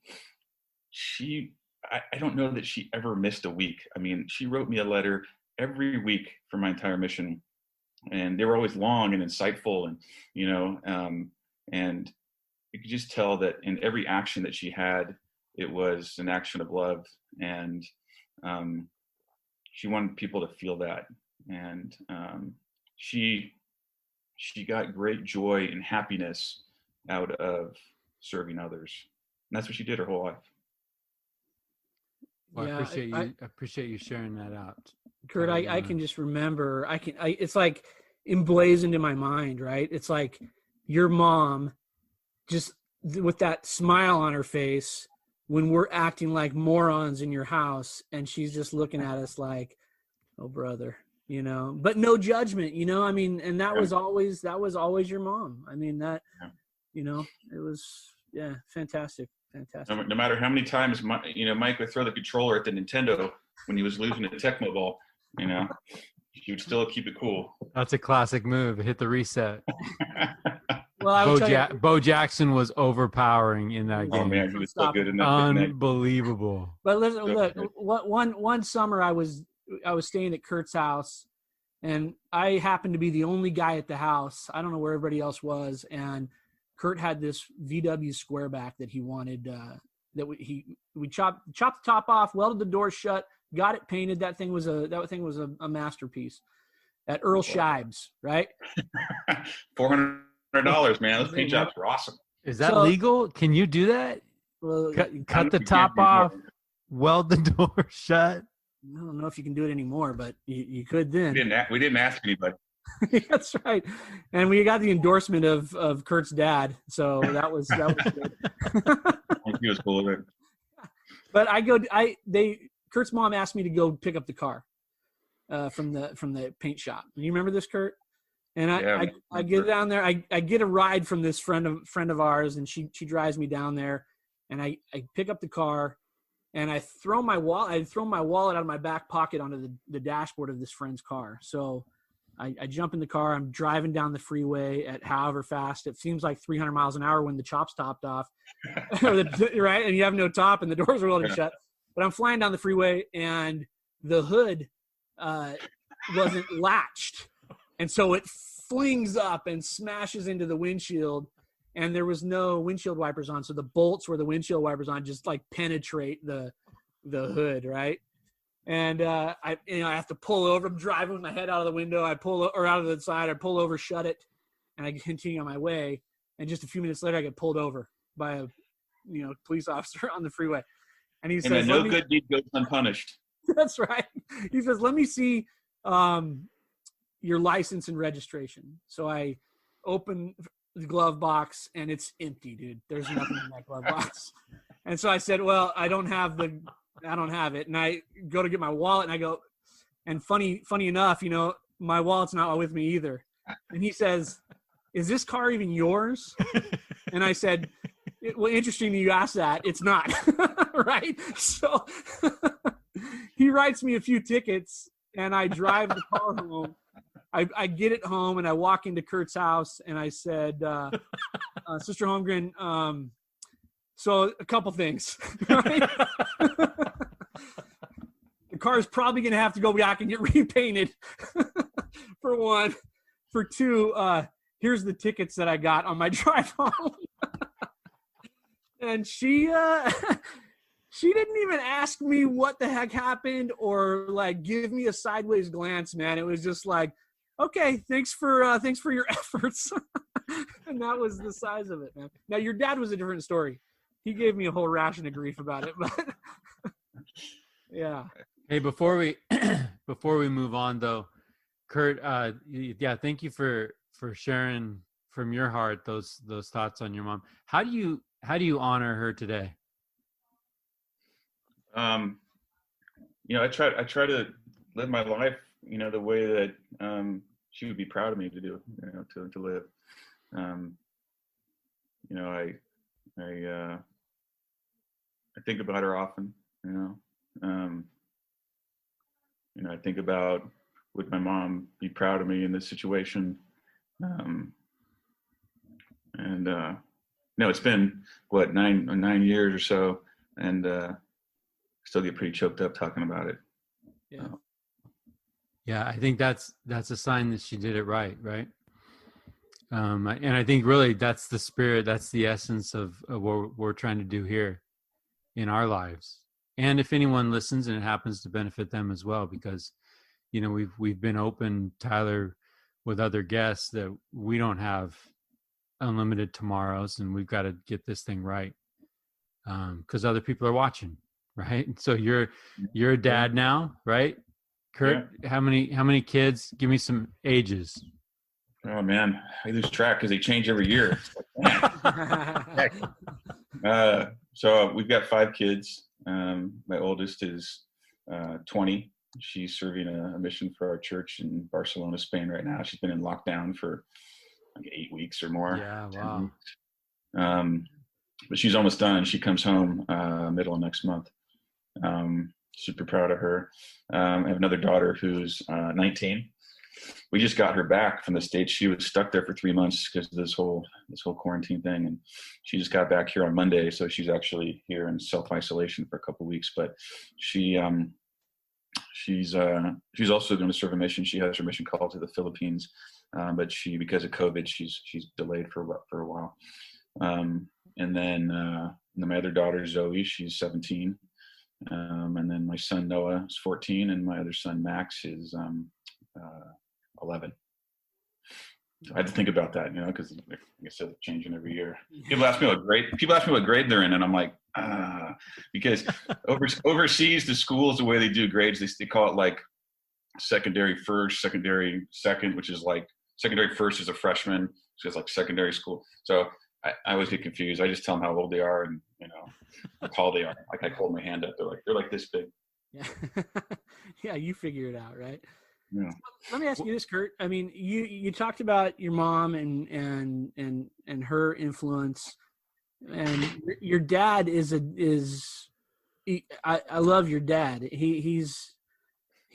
I don't know that she ever missed a week. I mean, she wrote me a letter every week for my entire mission, and they were always long and insightful, and and you could just tell that in every action that she had, it was an action of love, and she wanted people to feel that, and she got great joy and happiness out of serving others, and that's what she did her whole life. Well, I appreciate you sharing that out, Kurt. I can just remember. It's like emblazoned in my mind, right? It's like your mom, just with that smile on her face when we're acting like morons in your house, and she's just looking at us like, "Oh, brother," but no judgment, I mean, and that was always your mom. I mean, that, it was, fantastic. No matter how many times Mike would throw the controller at the Nintendo when he was losing a Tecmo Ball, he would still keep it cool. That's a classic move. Hit the reset. Well, Bo Jackson was overpowering in that game. Oh man, he was so good in that. Unbelievable. But listen, look, one summer I was staying at Kurt's house, and I happened to be the only guy at the house. I don't know where everybody else was, and Kurt had this VW squareback that he wanted. We chopped the top off, welded the door shut, got it painted. That thing was a masterpiece at Earl Scheib's, right? $400, man. Those paint jobs were awesome. Is that legal? Can you do that? Well, cut the top off, weld the door shut. I don't know if you can do it anymore, but you could then. We didn't ask anybody. That's right. And we got the endorsement of Kurt's dad, so that was good. He was cool with it. But Kurt's mom asked me to go pick up the car from the paint shop. You remember this, Kurt? And I get down there. I get a ride from this friend of ours, and she drives me down there, and I pick up the car, and I throw my wallet out of my back pocket onto the dashboard of this friend's car. So I jump in the car. I'm driving down the freeway at however fast. It seems like 300 miles an hour when the chop's topped off, right? And you have no top, and the doors are welded shut. But I'm flying down the freeway, and the hood wasn't latched, and so it flings up and smashes into the windshield. And there was no windshield wipers on, so the bolts where the windshield wipers on just like penetrate the hood, right? And I have to pull over. I'm driving with my head out of the window. I out of the side. I pull over, shut it, and I continue on my way. And just a few minutes later, I get pulled over by a police officer on the freeway. And he says, "No good deed goes unpunished." That's right. He says, "Let me see your license and registration." So I open the glove box, and it's empty, dude. There's nothing in that glove box. And so I said, "Well, I don't have it." And I go to get my wallet, and I go, and funny enough, my wallet's not with me either. And he says, is this car even yours? And I said, well, interesting you asked that. It's not. Right? So he writes me a few tickets, and I drive the car home. I get it home, and I walk into Kurt's house, and I said, Sister Holmgren, so a couple things. Right? The car is probably going to have to go back and get repainted, for one. For two, here's the tickets that I got on my drive home. And she didn't even ask me what the heck happened or like give me a sideways glance, man. It was just like, okay, thanks for your efforts. And that was the size of it, man. Now your dad was a different story. He gave me a whole ration of grief about it, but yeah. Hey, before we move on though, Kurt, yeah, thank you for sharing from your heart those thoughts on your mom. How do you honor her today? I try to live my life, the way that she would be proud of me to do, to live. I think about her often, I think about, would my mom be proud of me in this situation? It's been 9 years or so, and still get pretty choked up talking about it. Yeah. Yeah, I think that's a sign that she did it right. And I think really that's the spirit, that's the essence of what we're trying to do here in our lives. And if anyone listens, and it happens to benefit them as well, because we've been open, Tyler, with other guests, that we don't have unlimited tomorrows, and we've got to get this thing right, because other people are watching, right? So you're a dad now, right, Kurt? Yeah. How many kids? Give me some ages. Oh man, I lose track because they change every year. So we've got 5 kids. My oldest is 20. She's serving a mission for our church in Barcelona, Spain right now. She's been in lockdown for like 8 weeks or more. Yeah, wow. But she's almost done. She comes home middle of next month. Super proud of her. I have another daughter who's 19. We just got her back from the States. She was stuck there for 3 months because of this whole quarantine thing, and she just got back here on Monday. So she's actually here in self-isolation for a couple of weeks. But she's also going to serve a mission. She has her mission call to the Philippines, but because of COVID, she's delayed for a while. And then my other daughter Zoe, she's 17, and then my son Noah is 14, and my other son Max is 11. So I had to think about that, because like I said, changing every year. People ask me what grade they're in, and I'm like, because overseas the schools, the way they do grades, they call it like secondary first, secondary second, which is like secondary first is a freshman, so it's like secondary school. So I always get confused. I just tell them how old they are and how tall they are. Like I hold my hand up, they're like this big. Yeah. Yeah, you figure it out, right? Yeah. Let me ask you this, Kurt. I mean, you talked about your mom and her influence, and your dad I love your dad. He's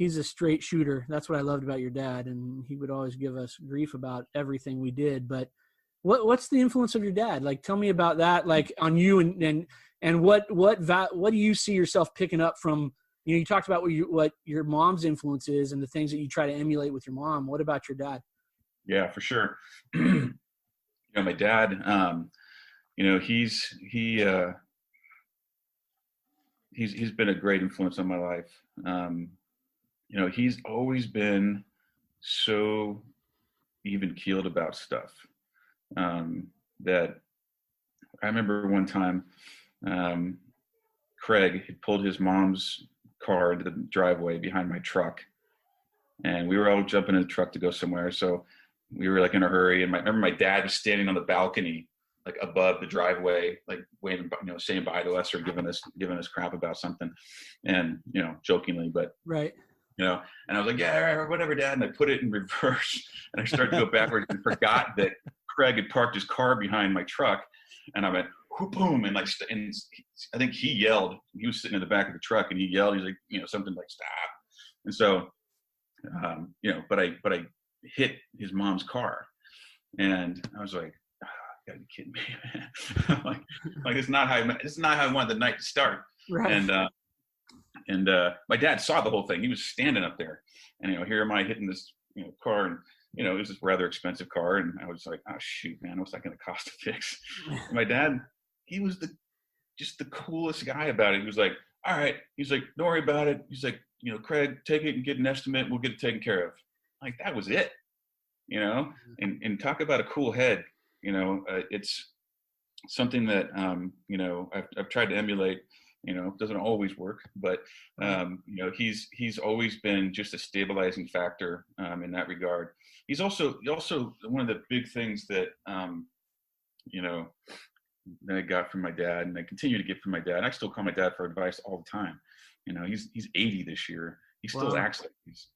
a straight shooter. That's what I loved about your dad, and he would always give us grief about everything we did. But what's the influence of your dad? Like, tell me about that, like on you, and what do you see yourself picking up from? You talked about what your mom's influence is and the things that you try to emulate with your mom. What about your dad? Yeah, for sure. My dad, he's been a great influence on my life. He's always been so even keeled about stuff, that I remember one time, Craig had pulled his mom's car into the driveway behind my truck, and we were all jumping in the truck to go somewhere. So we were like in a hurry, and I remember my dad was standing on the balcony, like above the driveway, like waving, saying bye to us or giving us crap about something, and jokingly, but right. And I was like, yeah, whatever, Dad. And I put it in reverse, and I started to go backwards and forgot that Craig had parked his car behind my truck, and I went, boom, and and I think he yelled. He was sitting in the back of the truck, and he yelled. He's like, something like stop. And so, but I hit his mom's car, and I was like, oh, you gotta be kidding me, man. like it's not how I wanted the night to start. Right. And my dad saw the whole thing. He was standing up there, and here am I hitting this car, and it was this rather expensive car, and I was like, oh shoot, man, what's that going to cost to fix? And my dad, he was just the coolest guy about it. He was like, all right, he's like, don't worry about it. He's like, Craig, take it and get an estimate. We'll get it taken care of. Like, that was it, and talk about a cool head. It's something that I've tried to emulate. Doesn't always work, but he's always been just a stabilizing factor in that regard. He's also one of the big things that that I got from my dad, and I continue to get from my dad. And I still call my dad for advice all the time. He's 80 this year. He still acts like he's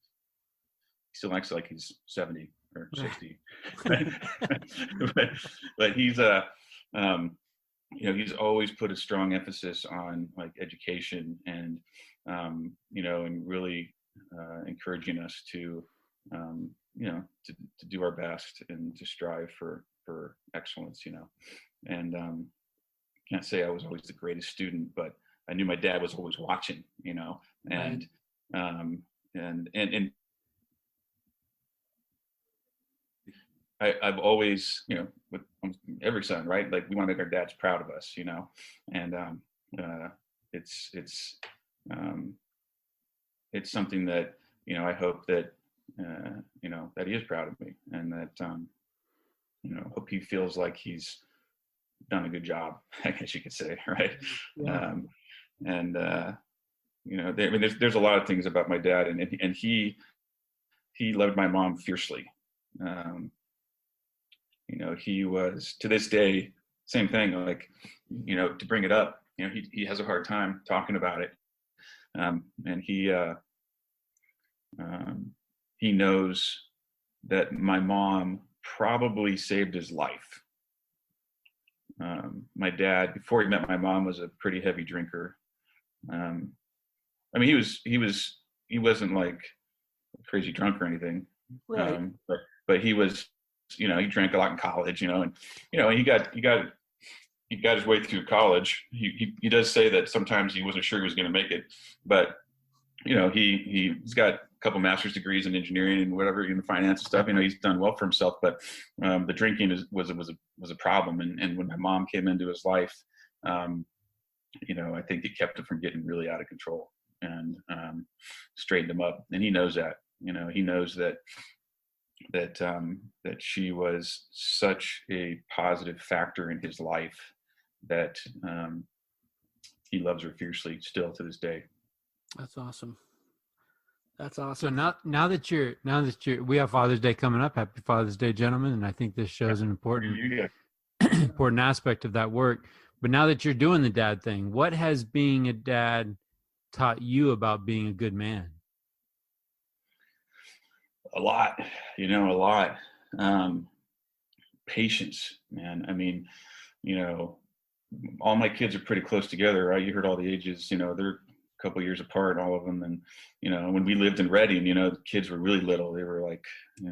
70 or 60. but he's he's always put a strong emphasis on like education and and really encouraging us to to do our best and to strive for excellence, and can't say I was always the greatest student, but I knew my dad was always watching, and I've always, with every son, right? Like, we want to make our dads proud of us, and it's something that, I hope that, that he is proud of me, and that, hope he feels like he's done a good job, I guess you could say, right? Yeah. There's a lot of things about my dad, and he loved my mom fiercely. He was, to this day, same thing, like, to bring it up, he has a hard time talking about it. And he knows that my mom probably saved his life. My dad, before he met my mom, was a pretty heavy drinker. He wasn't like crazy drunk or anything. Right. But he was, he drank a lot in college, and he got his way through college. He does say that sometimes he wasn't sure he was going to make it, but he's got a couple master's degrees in engineering and whatever, in finance and stuff. He's done well for himself, but the drinking was a problem. And when my mom came into his life, I think it kept him from getting really out of control, and straightened him up. And he knows that. He knows that she was such a positive factor in his life that he loves her fiercely still to this day. That's awesome. So now that you're we have Father's Day coming up. Happy Father's Day, gentlemen. And I think this shows an important aspect of that work. But now that you're doing the dad thing, what has being a dad taught you about being a good man? A lot, a lot. Patience, man. All my kids are pretty close together, right? You heard all the ages, they're a couple years apart, all of them. And, when we lived in Reading, the kids were really little. They were like, I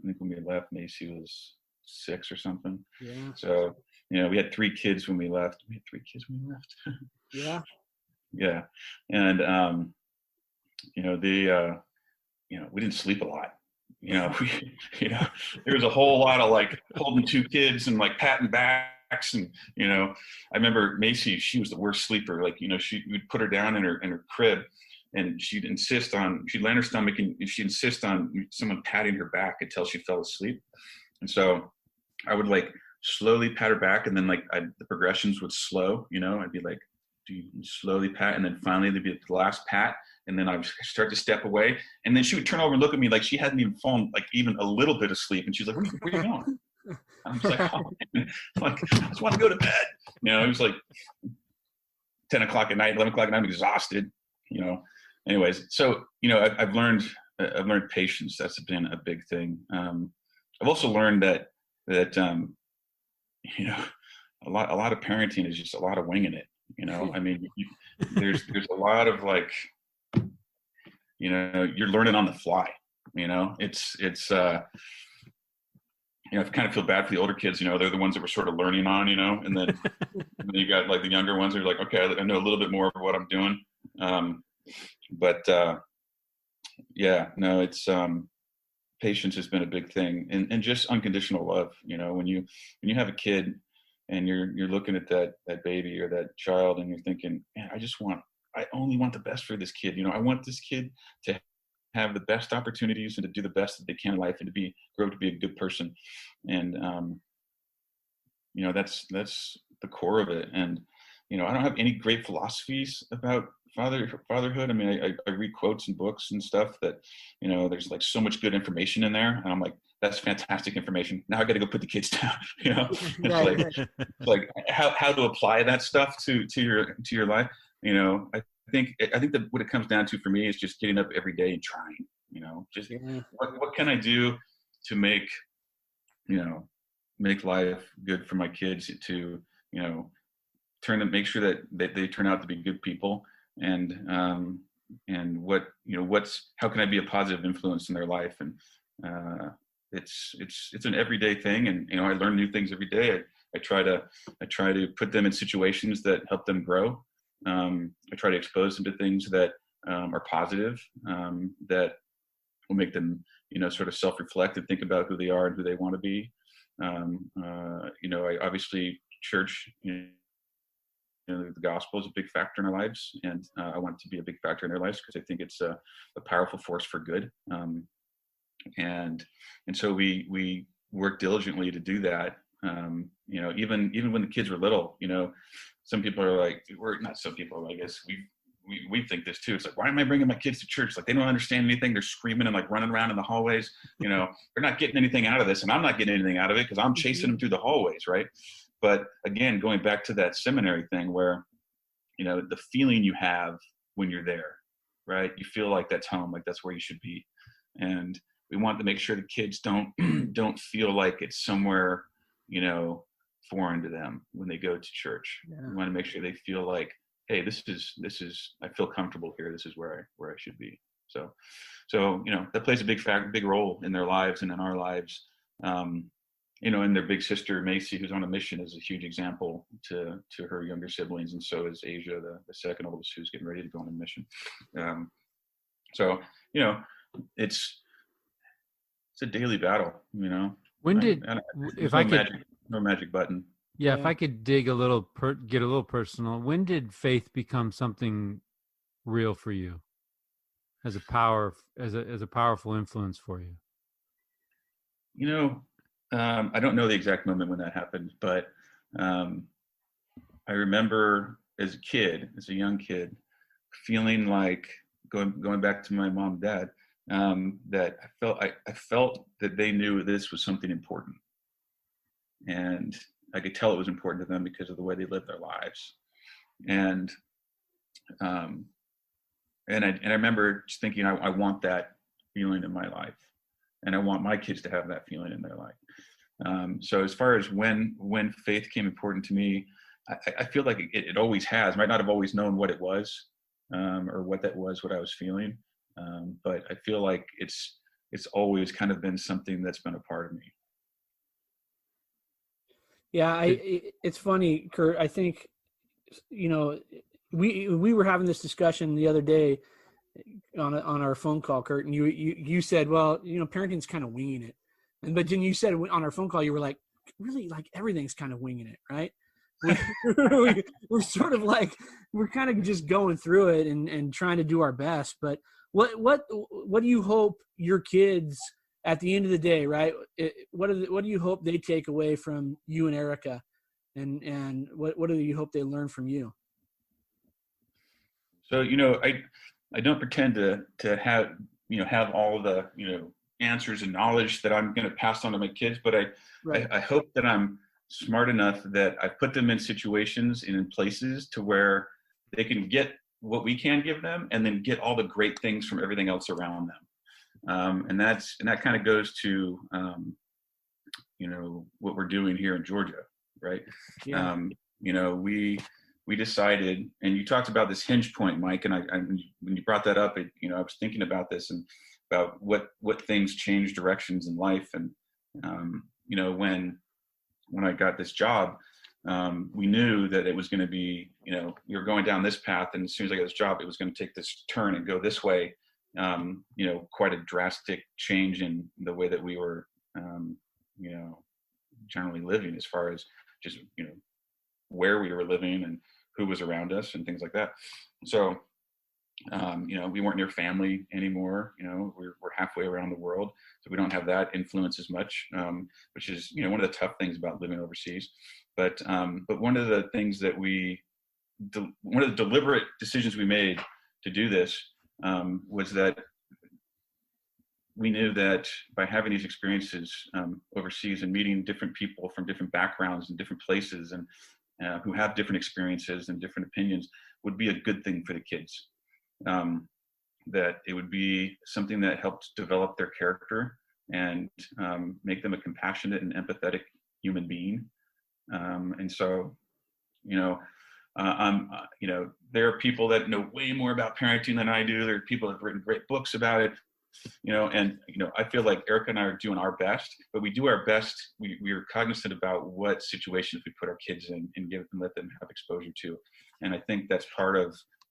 think when we left, Macy was 6 or something. Yeah. So, we had 3 kids when we left. Yeah. Yeah. And, we didn't sleep a lot. There was a whole lot of like holding 2 kids and like patting backs. And, I remember Macy, she was the worst sleeper. Like, we'd put her down in her crib, and she'd lay on her stomach, and she'd insist on someone patting her back until she fell asleep. And so I would like slowly pat her back, and then like the progressions would slow, I'd be like, do you slowly pat? And then finally there'd be the last pat. And then I would start to step away, and then she would turn over and look at me like she hadn't even fallen like even a little bit asleep. And she's like, where are you going? I'm just like, oh, like, I just want to go to bed. It was like 10 o'clock at night, 11 o'clock at night. I'm exhausted, anyways. So, I've learned patience. That's been a big thing. I've also learned that, that, you know, a lot of parenting is just a lot of winging it, you know. I mean, there's a lot of like, you know, you're learning on the fly, you know. It's you know, I kind of feel bad for the older kids, you know, they're the ones that we're sort of learning on, you know, and then you got like the younger ones who are like, okay, I know a little bit more of what I'm doing. But yeah, no, it's, patience has been a big thing, and just unconditional love, you know. When you have a kid and you're looking at that baby or that child and you're thinking, man, I only want the best for this kid. You know, I want this kid to have the best opportunities and to do the best that they can in life and to grow to be a good person. And, you know, that's the core of it. And, you know, I don't have any great philosophies about fatherhood. I mean, I read quotes and books and stuff that, you know, there's like so much good information in there. And I'm like, that's fantastic information. Now I got to go put the kids down, you know. It's like how to apply that stuff to your life. You know, I think that what it comes down to for me is just getting up every day and trying, you know, just what can I do to make, you know, make life good for my kids, to, you know, make sure that they turn out to be good people. And what, you know, how can I be a positive influence in their life? And it's an everyday thing. And, you know, I learn new things every day. I try to put them in situations that help them grow. I try to expose them to things that are positive, that will make them, you know, sort of self-reflect and think about who they are and who they want to be. You know, obviously church, you know, the gospel is a big factor in our lives, and I want it to be a big factor in their lives because I think it's a powerful force for good. And so we work diligently to do that. You know, even when the kids were little, you know, some people are like, not some people, I guess we think this too. It's like, why am I bringing my kids to church? Like, they don't understand anything. They're screaming and like running around in the hallways. You know, they're not getting anything out of this, and I'm not getting anything out of it because I'm chasing them through the hallways, right? But again, going back to that seminary thing where, you know, the feeling you have when you're there, right? You feel like that's home, like that's where you should be. And we want to make sure the kids don't feel like it's somewhere, you know, foreign to them when they go to church. Yeah. We want to make sure they feel like, hey, this is I feel comfortable here. This is where I should be. So, you know, that plays a big role in their lives and in our lives. You know, and their big sister Macy, who's on a mission, is a huge example to her younger siblings, and so is Asia, the second oldest, who's getting ready to go on a mission. So, you know, it's a daily battle. You know, no magic button. Yeah, if I could dig a little, get a little personal. When did faith become something real for you, as a powerful influence for you? You know, I don't know the exact moment when that happened, but I remember as a young kid, feeling like going back to my mom and dad, that I felt that they knew this was something important, and I could tell it was important to them because of the way they lived their lives. And I remember just thinking, I want that feeling in my life, and I want my kids to have that feeling in their life. So as far as when faith became important to me, I feel like it always has. I might not have always known what it was, or what that was, what I was feeling. But I feel like it's always kind of been something that's been a part of me. Yeah, it's funny, Kurt. I think, you know, we were having this discussion the other day on our phone call, Kurt, and you said, well, you know, parenting's kind of winging it, but then you said on our phone call, you were like, really, like everything's kind of winging it, right? We're sort of like, we're kind of just going through it and trying to do our best. But what do you hope your kids, at the end of the day, right? What do you hope they take away from you and Erica, and what do you hope they learn from you? So, you know, I don't pretend to have all the, you know, answers and knowledge that I'm going to pass on to my kids, but I hope that I'm smart enough that I put them in situations and in places to where they can get what we can give them, and then get all the great things from everything else around them. And that kind of goes to, what we're doing here in Georgia, right? Yeah. We decided, and you talked about this hinge point, Mike, and when you brought that up, I was thinking about this and about what things change directions in life. And when I got this job, we knew that it was going to be, we were going down this path, and as soon as I got this job, it was going to take this turn and go this way. Quite a drastic change in the way that we were, generally living, as far as just, where we were living and who was around us and things like that. So, we weren't near family anymore. We're halfway around the world, so we don't have that influence as much, which is, one of the tough things about living overseas. But one of the things that one of the deliberate decisions we made to do this was that we knew that by having these experiences overseas and meeting different people from different backgrounds and different places and who have different experiences and different opinions would be a good thing for the kids. That it would be something that helped develop their character and make them a compassionate and empathetic human being. And so, there are people that know way more about parenting than I do. There are people that have written great books about it, I feel like Erica and I are doing our best, but we do our best. We are cognizant about what situations we put our kids in and let them have exposure to. And I think that's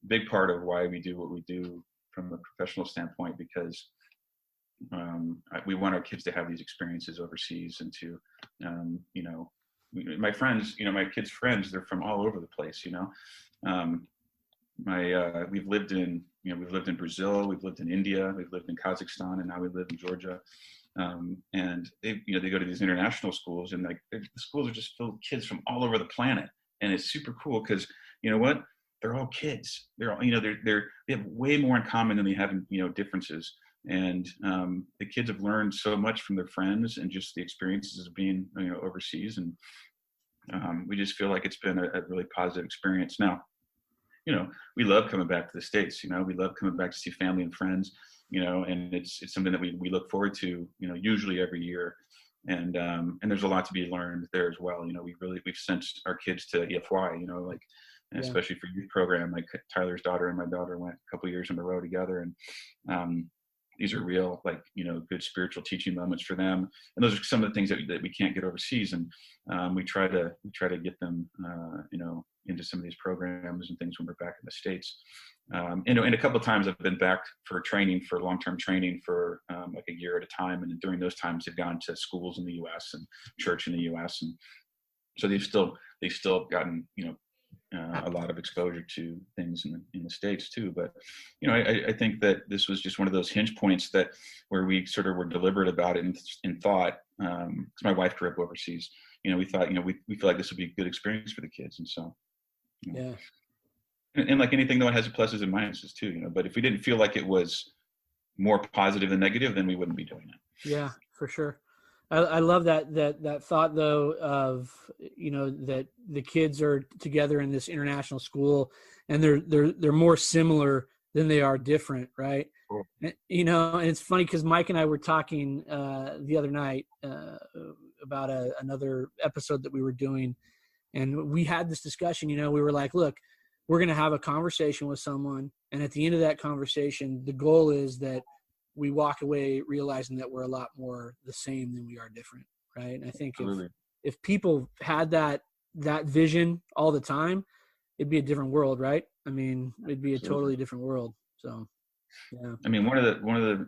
big part of why we do what we do from a professional standpoint, because we want our kids to have these experiences overseas and to, my friends, my kids' friends, they're from all over the place, we've lived in Brazil, we've lived in India, we've lived in Kazakhstan, and now we live in Georgia. And they go to these international schools, and the schools are just filled with kids from all over the planet. And it's super cool because, you know what? They're all kids. They're all, they have way more in common than they have, differences. And the kids have learned so much from their friends and just the experiences of being, overseas. And we just feel like it's been a really positive experience. Now, we love coming back to the States. We love coming back to see family and friends. And it's something that we look forward to. Usually every year. And there's a lot to be learned there as well. We've sent our kids to EFY. Especially for youth program. Like Tyler's daughter and my daughter went a couple of years in a row together, and these are real, good spiritual teaching moments for them. And those are some of the things that we can't get overseas. And we try to get them, into some of these programs and things when we're back in the States. And a couple of times I've been back for long-term training for like a year at a time. And during those times they've gone to schools in the U.S. and church in the U.S. And so they've still gotten, a lot of exposure to things in the States too. But, I think that this was just one of those hinge points where we sort of were deliberate about it and thought, because my wife grew up overseas, we thought, we feel like this would be a good experience for the kids. And so, yeah. And like anything though, it has its pluses and minuses too, but if we didn't feel like it was more positive than negative, then we wouldn't be doing it. Yeah, for sure. I love that thought though of, that the kids are together in this international school and they're more similar than they are different. Right. Cool. And it's funny because Mike and I were talking the other night about another episode that we were doing, and we had this discussion. We were like, look, we're going to have a conversation with someone, and at the end of that conversation, the goal is that we walk away realizing that we're a lot more the same than we are different. Right. And I think if people had that vision all the time, it'd be a different world. Right. I mean, it'd be a totally different world. So, yeah. I mean, one of the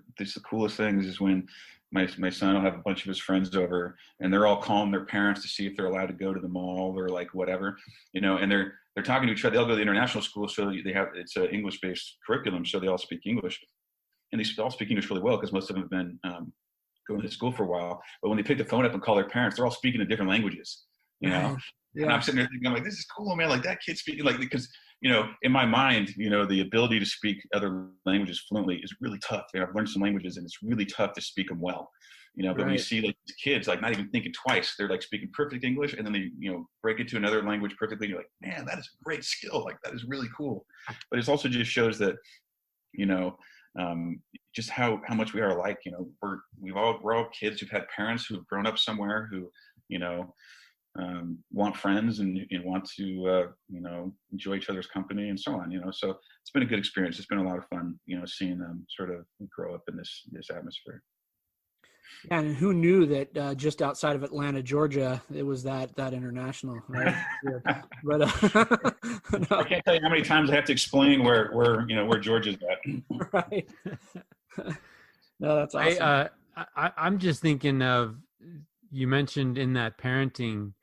coolest things is when my son will have a bunch of his friends over and they're all calling their parents to see if they're allowed to go to the mall or like whatever, and they're talking to each other. They'll go to the international school. So it's an English-based curriculum. So they all speak English. And they all speak English really well because most of them have been going to school for a while. But when they pick the phone up and call their parents, they're all speaking in different languages, Yeah. And I'm sitting there thinking, I'm like, this is cool, man. Like that kid's speaking, like, because, in my mind, the ability to speak other languages fluently is really tough. I've learned some languages and it's really tough to speak them well, but when you see like these kids, like not even thinking twice, they're like speaking perfect English and then they, break into another language perfectly. You're like, man, that is a great skill. Like that is really cool. But it also just shows that, just how much we are alike. we're all kids who've had parents who've grown up somewhere who, you know, want friends and want to, you know, enjoy each other's company and so on, you know. So it's been a good experience. It's been a lot of fun, you know, seeing them sort of grow up in this atmosphere. Yeah, and who knew that just outside of Atlanta, Georgia, it was that international, right? But no. I can't tell you how many times I have to explain where Georgia's at. Right. No, that's awesome. I'm just thinking of, you mentioned in that parenting,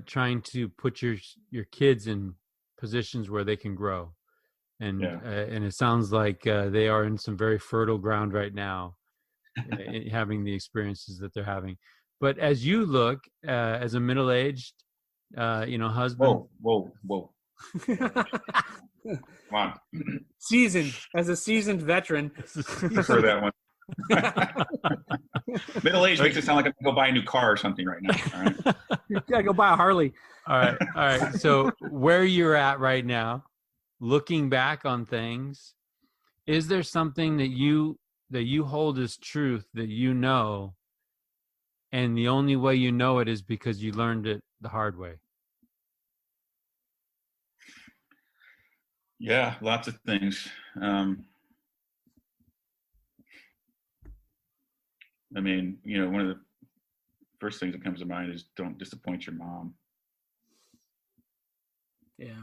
trying to put your kids in positions where they can grow, and and it sounds like they are in some very fertile ground right now, having the experiences that they're having. But as you look as a middle-aged, you know, husband. Whoa. Come on. As a seasoned veteran. For that one. Middle age makes it sound like I can go buy a new car or something right now. All right? You gotta go buy a Harley. All right. So where you're at right now, looking back on things, is there something that you hold as truth that you know, and the only way you know it is because you learned it the hard way? Yeah, lots of things. I mean, you know, one of the first things that comes to mind is don't disappoint your mom. Yeah.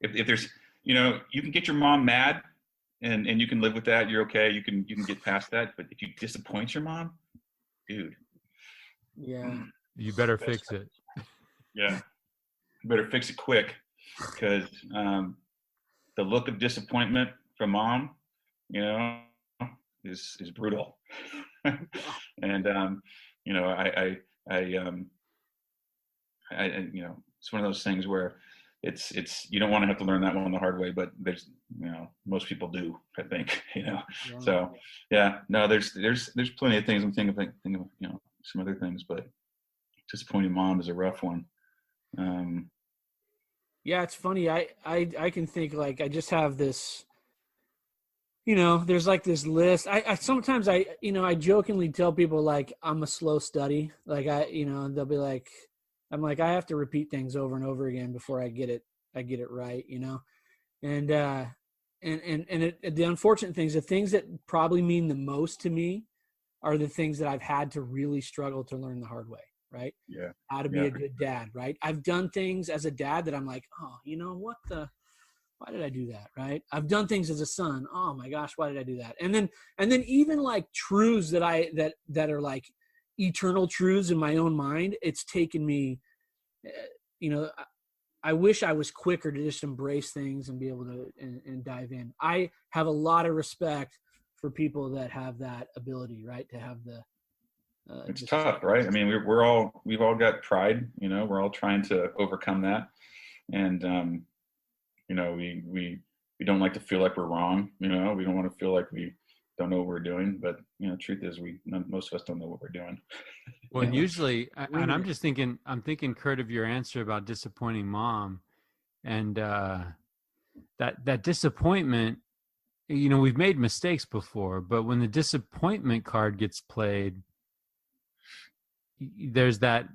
If there's, you know, you can get your mom mad and you can live with that. You're okay. You can get past that. But if you disappoint your mom, dude. Yeah. You better fix it. Yeah. You better fix it quick, because the look of disappointment from mom, you know, is brutal. And you know, I you know, it's one of those things where it's you don't want to have to learn that one the hard way, but there's, you know, most people do, I think, you know. Yeah. So yeah, no, there's plenty of things. I'm thinking of, you know, some other things, but disappointing mom is a rough one. Yeah, it's funny. I can think, like, I just have this, you know, there's like this list. I sometimes you know, I jokingly tell people, like, I'm a slow study. Like, you know, they'll be like, I'm like, I have to repeat things over and over again before I get it right, you know? And the unfortunate things, the things that probably mean the most to me are the things that I've had to really struggle to learn the hard way. Right. Yeah. How to be a good dad. Right. I've done things as a dad that I'm like, oh, you know what, why did I do that? Right. I've done things as a son. Oh my gosh, why did I do that? And then even like truths that are like eternal truths in my own mind, it's taken me, you know, I wish I was quicker to just embrace things and be able to and dive in. I have a lot of respect for people that have that ability, right? To have the, it's tough, right? I mean, we've all got pride, you know, we're all trying to overcome that. And, you know, we don't like to feel like we're wrong, you know, we don't want to feel like we don't know what we're doing, but, you know, truth is most of us don't know what we're doing. Well, and usually, and I'm thinking, Kurt, of your answer about disappointing mom, and that disappointment, you know, we've made mistakes before, but when the disappointment card gets played, there's that,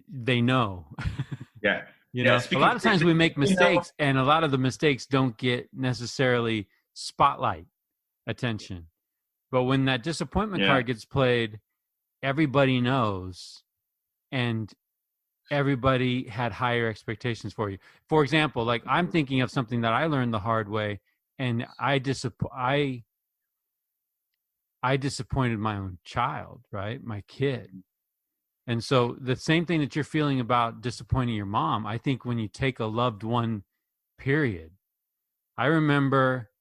they know. Yeah. You know, a lot of times we make mistakes, and a lot of the mistakes don't get necessarily spotlight attention. But when that disappointment card gets played, everybody knows, and everybody had higher expectations for you. For example, like, I'm thinking of something that I learned the hard way, and I disappointed my own child, right? My kid. And so the same thing that you're feeling about disappointing your mom, I think when you take a loved one, period. I remember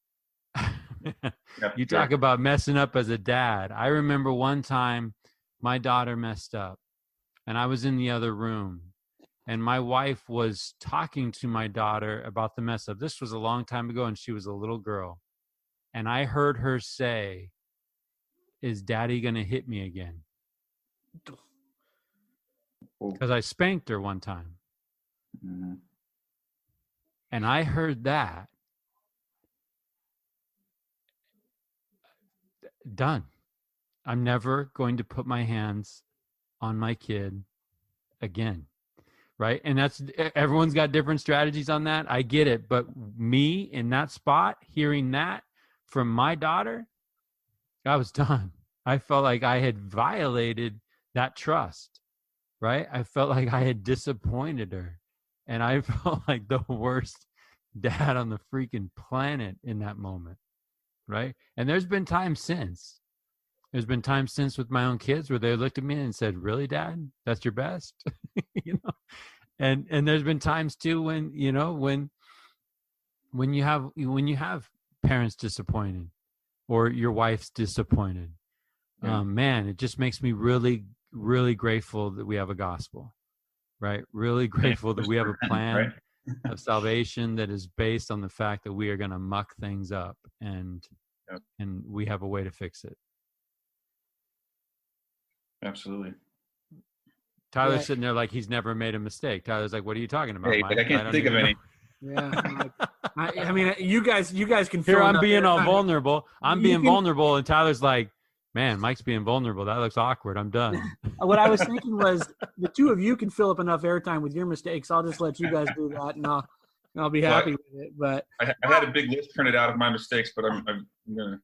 you talk about messing up as a dad. I remember one time my daughter messed up, and I was in the other room, and my wife was talking to my daughter about the mess up. This was a long time ago, and she was a little girl. And I heard her say, "Is daddy going to hit me again?" Because I spanked her one time. Mm-hmm. And I heard that. Done. I'm never going to put my hands on my kid again. Right. And that's, everyone's got different strategies on that. I get it. But me in that spot, hearing that from my daughter, I was done. I felt like I had violated that trust. Right. I felt like I had disappointed her. And I felt like the worst dad on the freaking planet in that moment. Right. And there's been times since. There's been times since with my own kids where they looked at me and said, "Really, Dad? That's your best?" You know? And there's been times too when, you know, when you have parents disappointed or your wife's disappointed, man, it just makes me really, really grateful that we have a gospel, right? Really grateful that we have a plan of salvation that is based on the fact that we are going to muck things up and we have a way to fix it. Absolutely. Tyler's sitting there like he's never made a mistake. Tyler's like, "What are you talking about, Hey, Mike? I can't think of any." Yeah. I mean, you guys can Here I'm being all vulnerable. I'm being vulnerable, and Tyler's like, "Man, Mike's being vulnerable. That looks awkward. I'm done." What I was thinking was the two of you can fill up enough airtime with your mistakes. I'll just let you guys do that, and I'll be happy with it. But I had a big list printed out of my mistakes, but I'm gonna.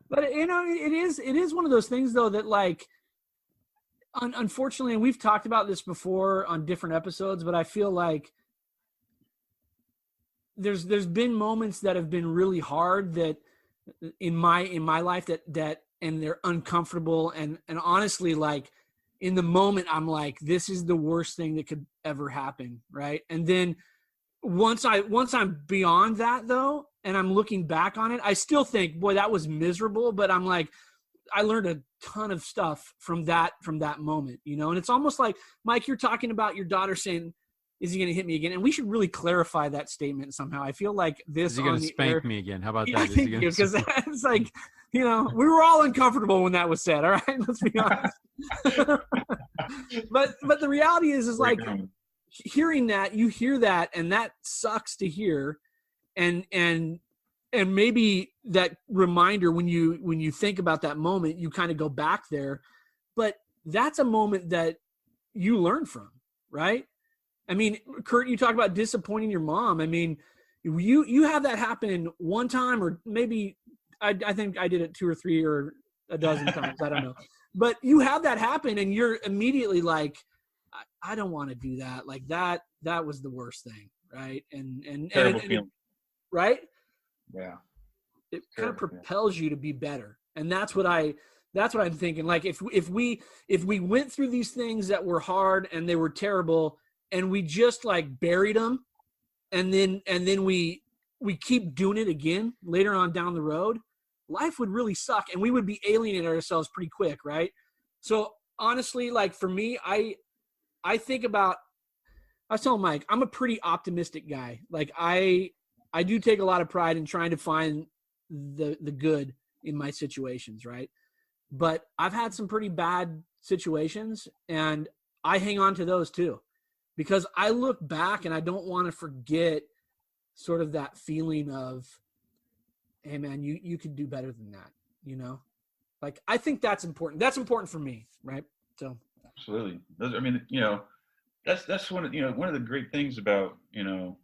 But you know, it is one of those things though that, like, unfortunately, and we've talked about this before on different episodes, but I feel like there's been moments that have been really hard that in my life that and they're uncomfortable and honestly, like, in the moment I'm like, this is the worst thing that could ever happen, right? And then once I'm beyond that though, and I'm looking back on it, I still think, boy, that was miserable, but I'm like, I learned a ton of stuff from that moment, you know? And it's almost like, Mike, you're talking about your daughter saying, "Is he going to hit me again?" And we should really clarify that statement somehow. I feel like this is he going to spank me again? How about that? Because it's like, you know, we were all uncomfortable when that was said. All right, let's be honest. but the reality is like, hearing that, you hear that, and that sucks to hear, and maybe that reminder when you think about that moment, you kind of go back there, but that's a moment that you learn from, right? I mean, Kurt, you talk about disappointing your mom. I mean, you have that happen one time, or maybe I think I did it 2 or 3 or a dozen times. I don't know, but you have that happen, and you're immediately like, I don't want to do that. Like that was the worst thing, right? And Terrible feeling. Right? Yeah. It kind of propels you to be better. And that's what I'm thinking. Like if we went through these things that were hard and they were terrible, and we just like buried them, and then we keep doing it again later on down the road, life would really suck, and we would be alienating ourselves pretty quick, right? So honestly, like for me, I think about, I was telling Mike, I'm a pretty optimistic guy. Like I do take a lot of pride in trying to find the good in my situations, right? But I've had some pretty bad situations, and I hang on to those too, because I look back and I don't want to forget sort of that feeling of, hey man, you could do better than that, you know? Like, I think that's important. That's important for me, right? So absolutely. I mean, you know, that's one of the great things about, you know,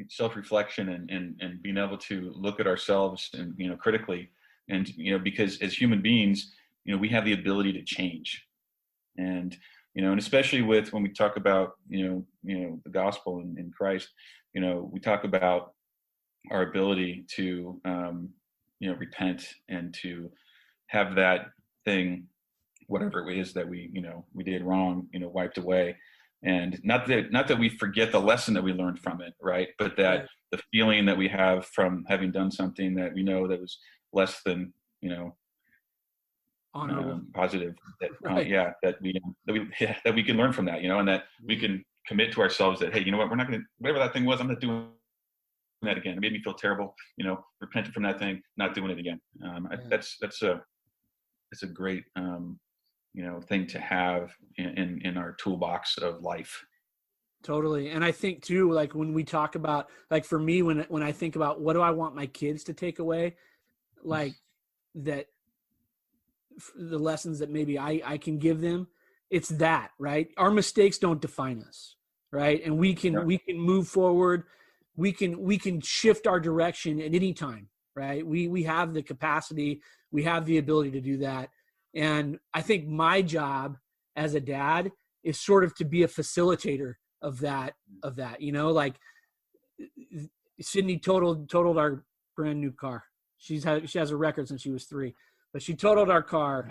self-reflection and being able to look at ourselves and, you know, critically, and, you know, because as human beings, you know, we have the ability to change, and, you know, and especially with when we talk about, you know, the gospel in Christ, you know, we talk about our ability to, you know, repent and to have that thing, whatever it is that we did wrong, you know, wiped away. And not that we forget the lesson that we learned from it, right? But that the feeling that we have from having done something that we know that was less than, you know, honorable, positive, that right. that we can learn from that, you know, and that we can commit to ourselves that, hey, you know what, we're not going to, whatever that thing was, I'm not doing that again. It made me feel terrible, you know, repenting from that thing, not doing it again. That's a great you know, thing to have in our toolbox of life. Totally. And I think too, like when we talk about, like for me, when I think about what do I want my kids to take away, like that, the lessons that maybe I can give them, it's that, right? Our mistakes don't define us, right? And we can move forward. We can shift our direction at any time, right? We have the capacity, we have the ability to do that. And I think my job as a dad is sort of to be a facilitator of that, you know, like Sydney totaled our brand new car. She has a record since she was 3, but she totaled our car,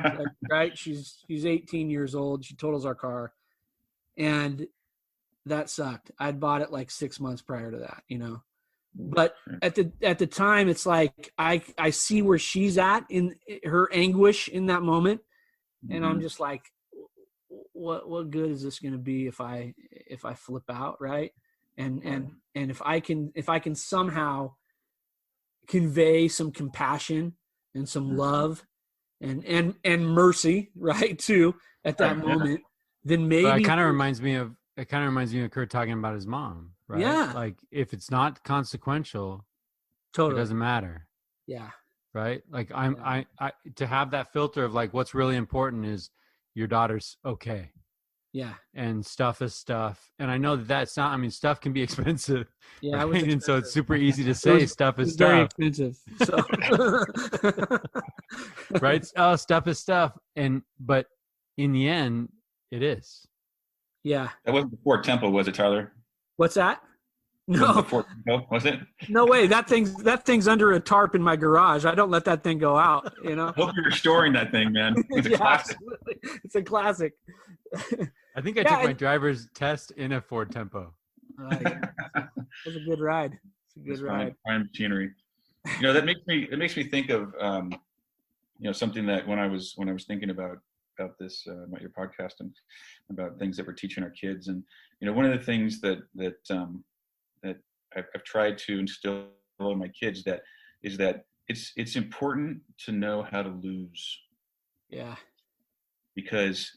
right? She's 18 years old. She totals our car, and that sucked. I'd bought it like 6 months prior to that, you know. But at the time, it's like I see where she's at in her anguish in that moment, and I'm just like, what good is this going to be if I flip out, right? And if I can somehow convey some compassion and some love and mercy, right, too, at that moment, then maybe it kind of reminds me of Kurt talking about his mom, right? Yeah. Like if it's not consequential, totally it doesn't matter. Yeah. Right? Like I to have that filter of like what's really important is your daughter's okay. Yeah. And stuff is stuff. And I know that's not, I mean, stuff can be expensive. Yeah. Right? And so it's super easy to say stuff is stuff. Very expensive. So. Right? Oh, stuff is stuff. But in the end, it is. Yeah. That wasn't the Ford Tempo, was it, Tyler? What's that? No. Ford Tempo, was it? No way. That thing's under a tarp in my garage. I don't let that thing go out, you know? I hope you're storing that thing, man. It's a classic. Absolutely. It's a classic. I think I took my driver's test in a Ford Tempo. It was a good ride. It's a good ride. Fine machinery. You know, it makes me think of you know, something that when I was thinking about this about your podcast and about things that we're teaching our kids, and you know, one of the things that I've tried to instill in my kids is that it's important to know how to lose. Yeah. Because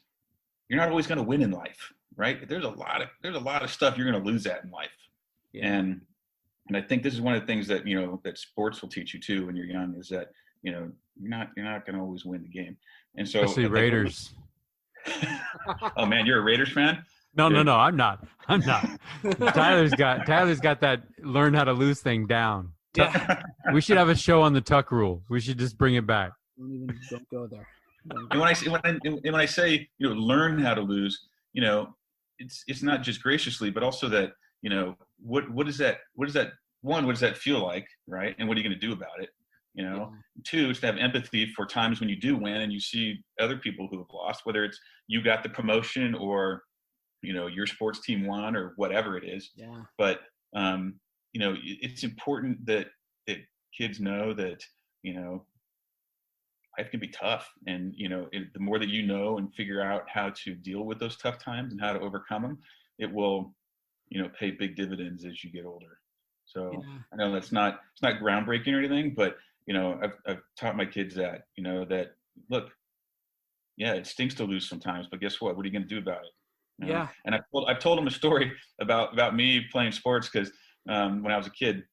you're not always going to win in life, right? There's a lot of stuff you're going to lose at in life. Yeah. And I think this is one of the things that, you know, that sports will teach you too when you're young, is that, you know, you're not going to always win the game. And so especially Raiders. Oh man, you're a Raiders fan? No, I'm not. Tyler's got that learn how to lose thing down. Yeah. We should have a show on the Tuck rule. We should just bring it back. Don't go there. And when I say, you know, learn how to lose, you know, it's not just graciously, but also that, you know, what does that feel like, right? And what are you going to do about it? You know, yeah. 2 is to have empathy for times when you do win and you see other people who have lost, whether it's you got the promotion or, you know, your sports team won or whatever it is. Yeah. But, you know, it's important that kids know that, you know, life can be tough. And, you know, the more that you know and figure out how to deal with those tough times and how to overcome them, it will, you know, pay big dividends as you get older. So yeah. I know it's not groundbreaking or anything, but, you know, I've taught my kids that, you know, that look, yeah, it stinks to lose sometimes, but guess what? What are you going to do about it? You know? Yeah. And I've told them a story about me playing sports because when I was a kid,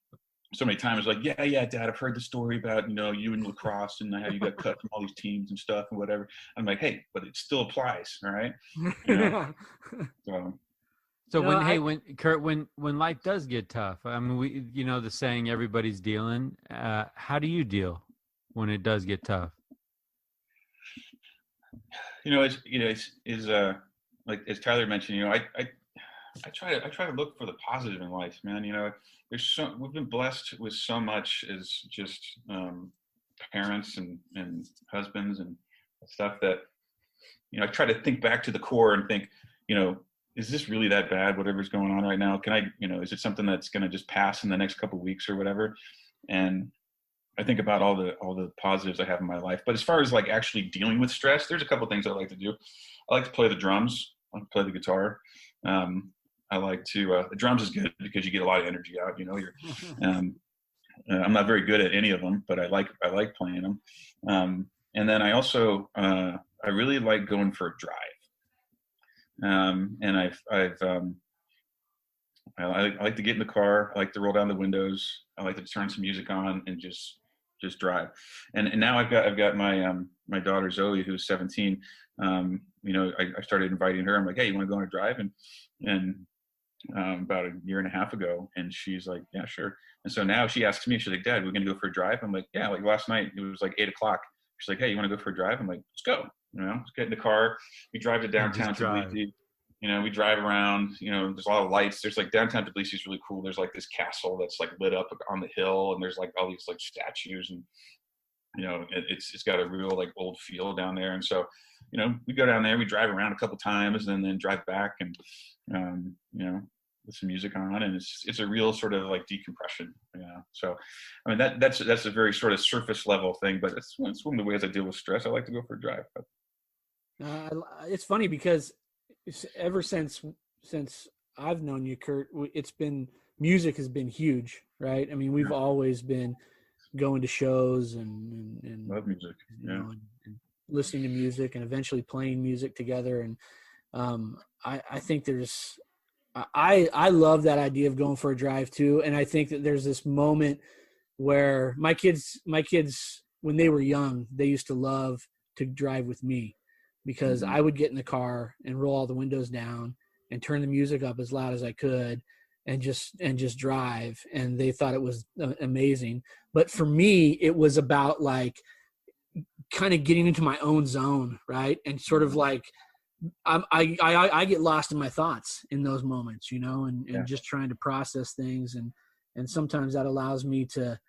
so many times like, yeah, Dad, I've heard the story about, you know, you in lacrosse and how you got cut from all these teams and stuff and whatever. I'm like, hey, but it still applies, all right? You know? So when life does get tough, I mean, we, you know, the saying everybody's dealing. How do you deal when it does get tough? You know, like as Tyler mentioned, you know, I try to look for the positive in life, man. You know, we've been blessed with so much as just parents and husbands and stuff that, you know, I try to think back to the core and think, you know, is this really that bad? Whatever's going on right now, can I, you know, is it something that's going to just pass in the next couple of weeks or whatever? And I think about all the positives I have in my life. But as far as like actually dealing with stress, there's a couple of things I like to do. I like to play the drums. I like to play the guitar. I like to, the drums is good because you get a lot of energy out, you know, I'm not very good at any of them, but I like playing them. And then I also, I really like going for a drive. And I like to get in the car. I like to roll down the windows. I like to turn some music on and just just drive. And now I've got my my daughter Zoe, who's 17. You know, I started inviting her. I'm like, hey, you want to go on a drive? And about a year and a half ago, and she's like, yeah, sure. And so now she asks me, she's like, Dad, we're gonna go for a drive? I'm like, yeah. Like last night it was like 8:00. She's like, hey, you want to go for a drive? I'm like, let's go. You know, let's get in the car. We drive to downtown Tbilisi. You know, we drive around. You know, there's a lot of lights. There's like downtown Tbilisi is really cool. There's like this castle that's like lit up on the hill, and there's like all these like statues, and you know, it's got a real like old feel down there. And so, you know, we go down there, we drive around a couple times, and then drive back, and you know, with some music on, and it's a real sort of like decompression. You know, so I mean that's a very sort of surface level thing, but it's one of the ways I deal with stress. I like to go for a drive. It's funny because ever since I've known you, Kurt, it's been music has been huge, right? I mean, we've always been going to shows and love music, yeah, you know, and listening to music, and eventually playing music together. And I think I love that idea of going for a drive too. And I think that there's this moment where my kids when they were young, they used to love to drive with me, because I would get in the car and roll all the windows down and turn the music up as loud as I could and just drive. And they thought it was amazing. But for me, it was about like kind of getting into my own zone, right? And sort of like I get lost in my thoughts in those moments, you know, and just trying to process things. And sometimes that allows me to,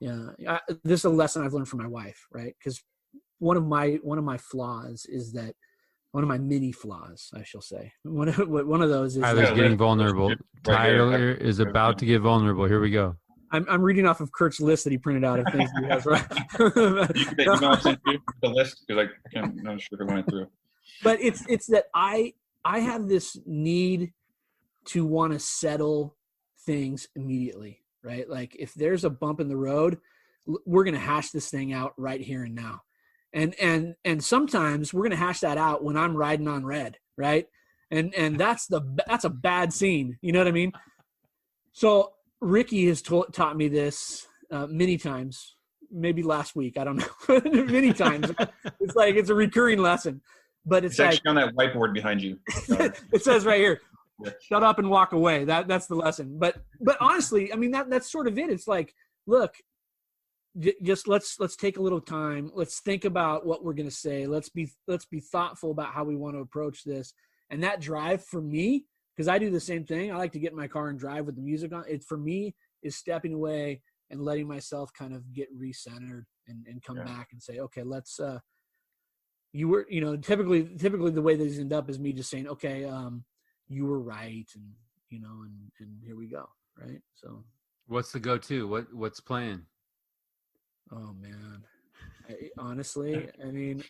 this is a lesson I've learned from my wife, right? Because one of my flaws is that one of my many flaws, I shall say. One of those is Tyler's getting vulnerable. Tyler is about to get vulnerable. Here we go. I'm reading off of Kurt's list that he printed out of things he has, right? You can send you the list, because I'm not sure if it went through. But it's that I have this need to want to settle things immediately, right? Like if there's a bump in the road, we're going to hash this thing out right here and now. And sometimes we're going to hash that out when I'm riding on red, right? And that's a bad scene. You know what I mean? So Ricky has taught me this many times, maybe last week. I don't know. Many times. It's like, it's a recurring lesson, but it's actually on that whiteboard behind you. It says right here, shut up and walk away. That's the lesson. But honestly, I mean, that's sort of it. It's like, look, just let's take a little time. Let's think about what we're going to say. Let's be thoughtful about how we want to approach this. And that drive for me, because I do the same thing. I like to get in my car and drive with the music on. It for me is stepping away and letting myself kind of get recentered and come back and say, okay, let's, typically the way these end up is me just saying, okay, you were right. And, and here we go. Right. So what's the go-to? What's playing? Oh man. Honestly, I mean,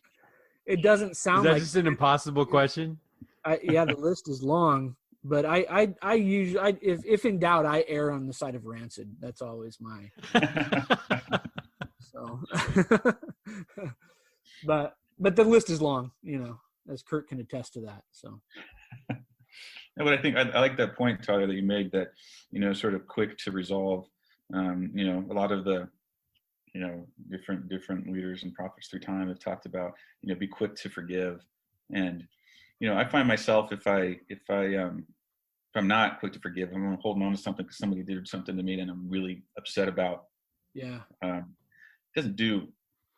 it doesn't sound like. Is that like just an impossible question? The list is long, but I usually, if in doubt, I err on the side of Rancid. That's always my, so, but the list is long, as Kurt can attest to that. So. But I think I like that point, Tyler, that you made, that, sort of quick to resolve. A lot of the, different leaders and prophets through time have talked about, be quick to forgive. And, I find myself, if I'm not quick to forgive, I'm holding on to something because somebody did something to me and I'm really upset about. Yeah. It doesn't do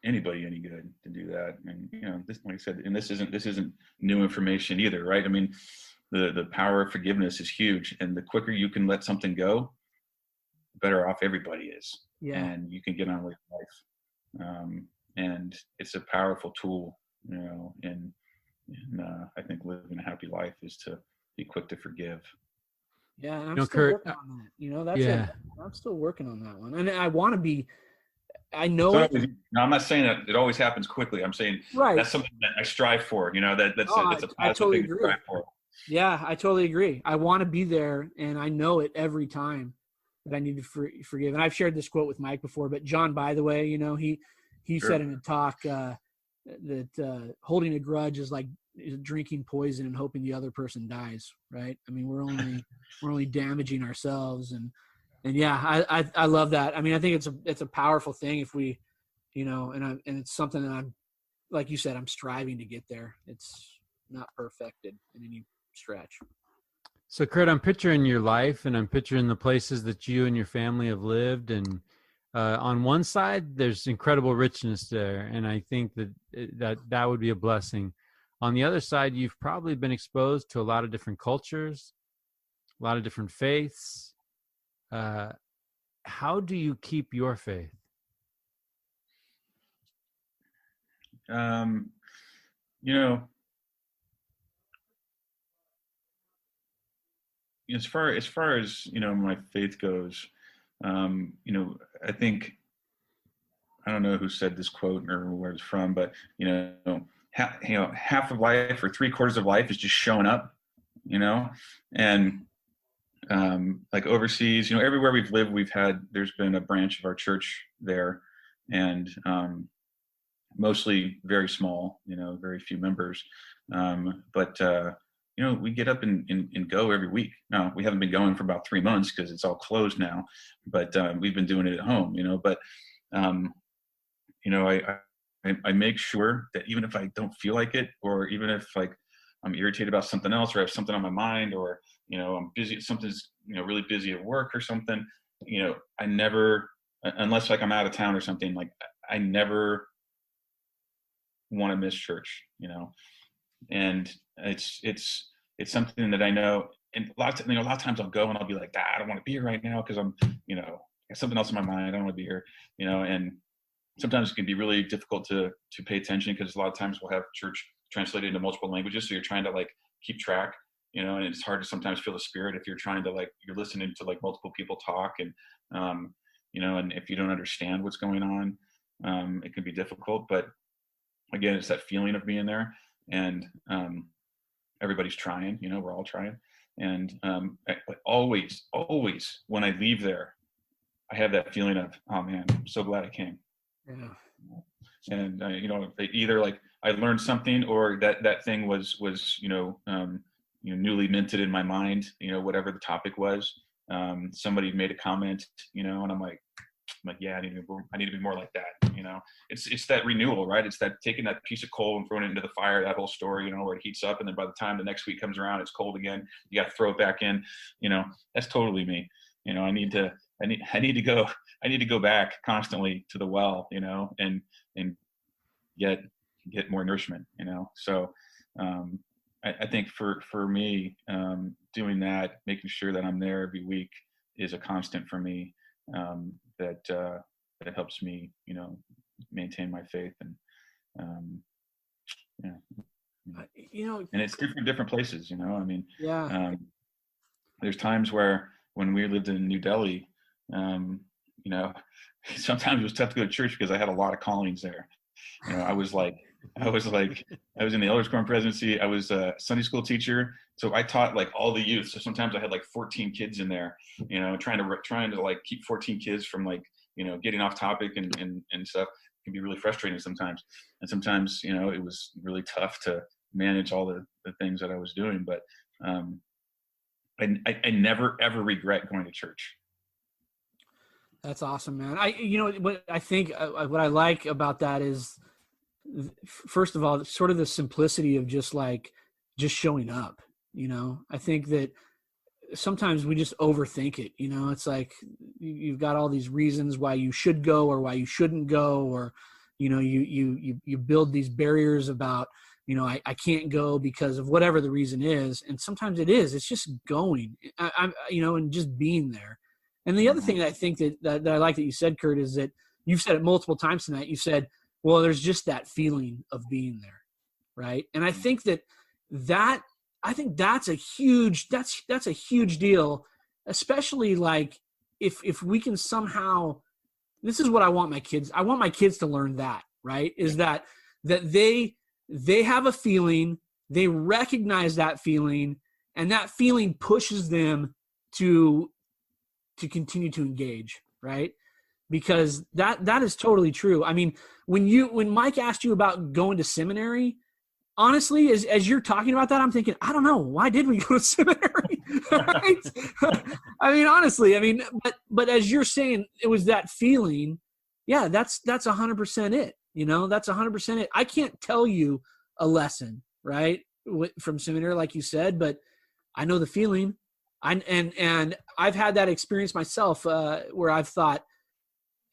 anybody any good to do that. And, this, like I said, and this isn't new information either, right? I mean, the power of forgiveness is huge, and the quicker you can let something go, the better off everybody is. Yeah. And you can get on with life. And it's a powerful tool, and I think living a happy life is to be quick to forgive. Yeah, and I'm still working on that. I'm still working on that one, and I want to be. I know. No, I'm not saying that it always happens quickly. I'm saying that's something that I strive for. That's a positive thing to strive for. Yeah, I totally agree. I want to be there, and I know it every time that I need to forgive. And I've shared this quote with Mike before, but John, by the way, he said in a talk that holding a grudge is like drinking poison and hoping the other person dies, right? I mean, we're only damaging ourselves. And yeah, I love that. I mean, I think it's a powerful thing if we and it's something that I'm, like you said, I'm striving to get there. It's not perfected in any stretch. So Kurt, I'm picturing your life, and I'm picturing the places that you and your family have lived. And on one side, there's incredible richness there. And I think that would be a blessing. On the other side, you've probably been exposed to a lot of different cultures, a lot of different faiths. How do you keep your faith? As far as my faith goes, I think, I don't know who said this quote or where it's from, but half of life or 3/4 of life is just showing up, and like overseas, everywhere we've lived, there's been a branch of our church there, and mostly very small, very few members, but we get up and go every week. Now, we haven't been going for about 3 months because it's all closed now, but we've been doing it at home, but I make sure that even if I don't feel like it, or even if like I'm irritated about something else, or I have something on my mind, or I'm busy, something's really busy at work or something, I never, unless like I'm out of town or something, like I never want to miss church, and it's something that I know. And a lot of times I'll go and I'll be like, I don't want to be here right now because I'm, got something else in my mind. I don't want to be here, and sometimes it can be really difficult to pay attention because a lot of times we'll have church translated into multiple languages. So you're trying to like keep track, and it's hard to sometimes feel the spirit if you're trying to you're listening to like multiple people talk, and, and if you don't understand what's going on, it can be difficult. But again, it's that feeling of being there, and everybody's trying, we're all trying. And always when I leave there, I have that feeling of, oh man, I'm so glad I came. Yeah. And either like I learned something, or that thing was newly minted in my mind, whatever the topic was. Somebody made a comment, and I'm like, yeah, I need to be more like that. It's that renewal, right? It's that taking that piece of coal and throwing it into the fire, that whole story, where it heats up, and then by the time the next week comes around, it's cold again. You got to throw it back in. That's totally me. I need to go back constantly to the well, and get more nourishment, So I think for me, doing that, making sure that I'm there every week is a constant for me. That helps me, maintain my faith, and and it's different places, I mean, there's times where when we lived in New Delhi, sometimes it was tough to go to church because I had a lot of callings there. I was in the elders quorum presidency. I was a Sunday school teacher, so I taught like all the youth. So sometimes I had like 14 kids in there, trying to like keep 14 kids from like, getting off topic and stuff. It can be really frustrating sometimes. And sometimes, it was really tough to manage all the things that I was doing. But I never ever regret going to church. That's awesome, man. What I think what I like about that is, first of all, sort of the simplicity of just showing up. I think that sometimes we just overthink it. It's like you've got all these reasons why you should go or why you shouldn't go, or you build these barriers about, I can't go because of whatever the reason is. And sometimes it's just going, and just being there. And the other thing that I think that I like that you said, Kurt, is that you've said it multiple times tonight. You said, well, there's just that feeling of being there, right? And I think that's a huge deal, especially like if we can somehow, this is what I want my kids. I want my kids to learn that, right? Is that they have a feeling, they recognize that feeling, and that feeling pushes them to continue to engage, right? Because that is totally true. I mean, when Mike asked you about going to seminary, honestly, as you're talking about that, I'm thinking, I don't know, why did we go to seminary? Right? I mean, honestly, but as you're saying, it was that feeling, yeah, that's 100% it. That's 100% it. I can't tell you a lesson, right, from seminary, like you said, but I know the feeling. And I've had that experience myself, where I've thought,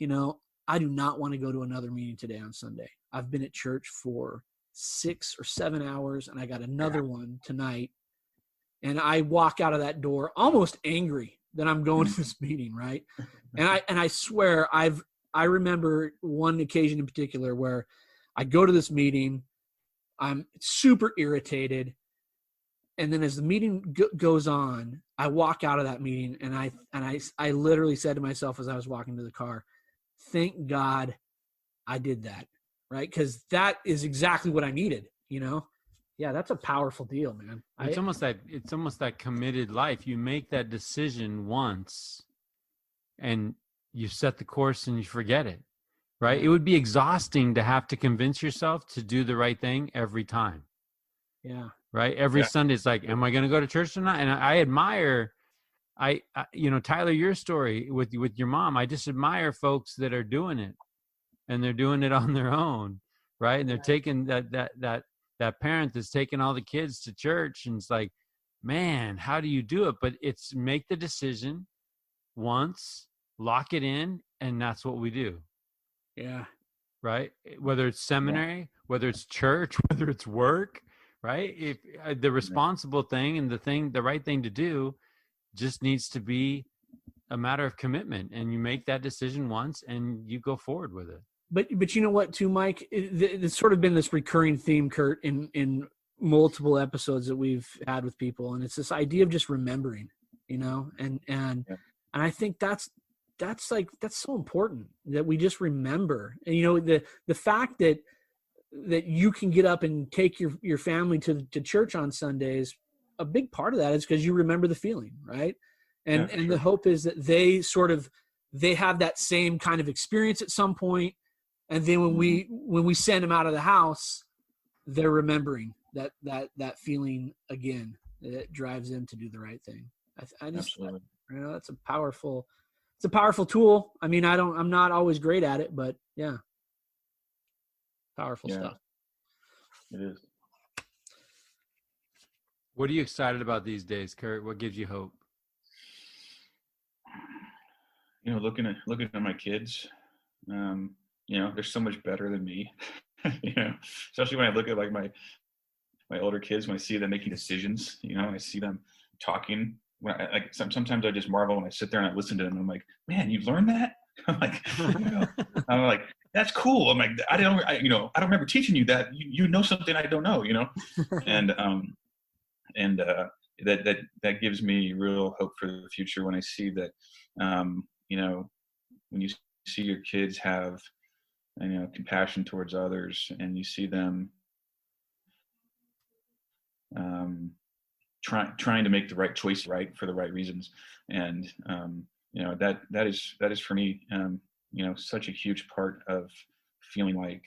I do not want to go to another meeting today on Sunday. I've been at church for 6 or 7 hours, and I got another one tonight. And I walk out of that door almost angry that I'm going to this meeting, right? And I swear I remember one occasion in particular where I go to this meeting, I'm super irritated, and then as the meeting goes on, I walk out of that meeting, and I literally said to myself as I was walking to the car, "Thank God I did that," right? Because that is exactly what I needed. Yeah, that's a powerful deal, man. It's almost that committed life. You make that decision once, and you set the course, and you forget it, right? It would be exhausting to have to convince yourself to do the right thing every time. Yeah. Right. Every Sunday, it's like, am I going to go to church tonight? And I admire, Tyler, your story with your mom. I just admire folks that are doing it, and they're doing it on their own, right? And they're taking that parent that's taking all the kids to church, and it's like, man, how do you do it? But it's make the decision once, lock it in, and that's what we do. Yeah. Right. Whether it's seminary, whether it's church, whether it's work. Right. If the responsible thing and the right thing to do just needs to be a matter of commitment, and you make that decision once and you go forward with it. But you know what too, Mike, it's sort of been this recurring theme, Kurt, in multiple episodes that we've had with people. And it's this idea of just remembering, and I think that's so important that we just remember. And, the fact that you can get up and take your family to church on Sundays, a big part of that is because you remember the feeling, right? And sure. The hope is that they have that same kind of experience at some point, and then when we send them out of the house, they're remembering that feeling again that drives them to do the right thing. Absolutely. That's a powerful tool. I mean, I'm not always great at it, but yeah. Powerful stuff. It is. What are you excited about these days, Kurt? What gives you hope? Looking at my kids, they're so much better than me. Especially when I look at like my older kids, when I see them making decisions, I see them talking. Sometimes I just marvel when I sit there and I listen to them. I'm like, man, you learned that? I'm like, that's cool. I'm like, I don't remember teaching you that. You know something I don't know, and that gives me real hope for the future when I see that, when you see your kids have, compassion towards others, and you see them trying to make the right choice, right, for the right reasons, and that is for me, such a huge part of feeling like,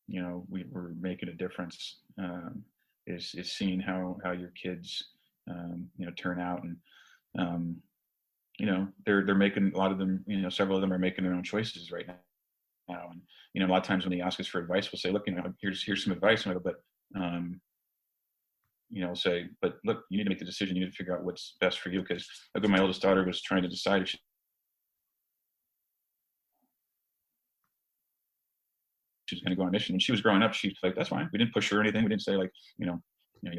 we're making a difference, is seeing how your kids, turn out, and, they're making, a lot of them, several of them are making their own choices right now. And, a lot of times when they ask us for advice, we'll say, look, here's some advice. And I go, but, say, but look, you need to make the decision. You need to figure out what's best for you. Because my oldest daughter was trying to decide if she was going to go on a mission. When she was growing up, she's like, that's fine. We didn't push her or anything. We didn't say like, you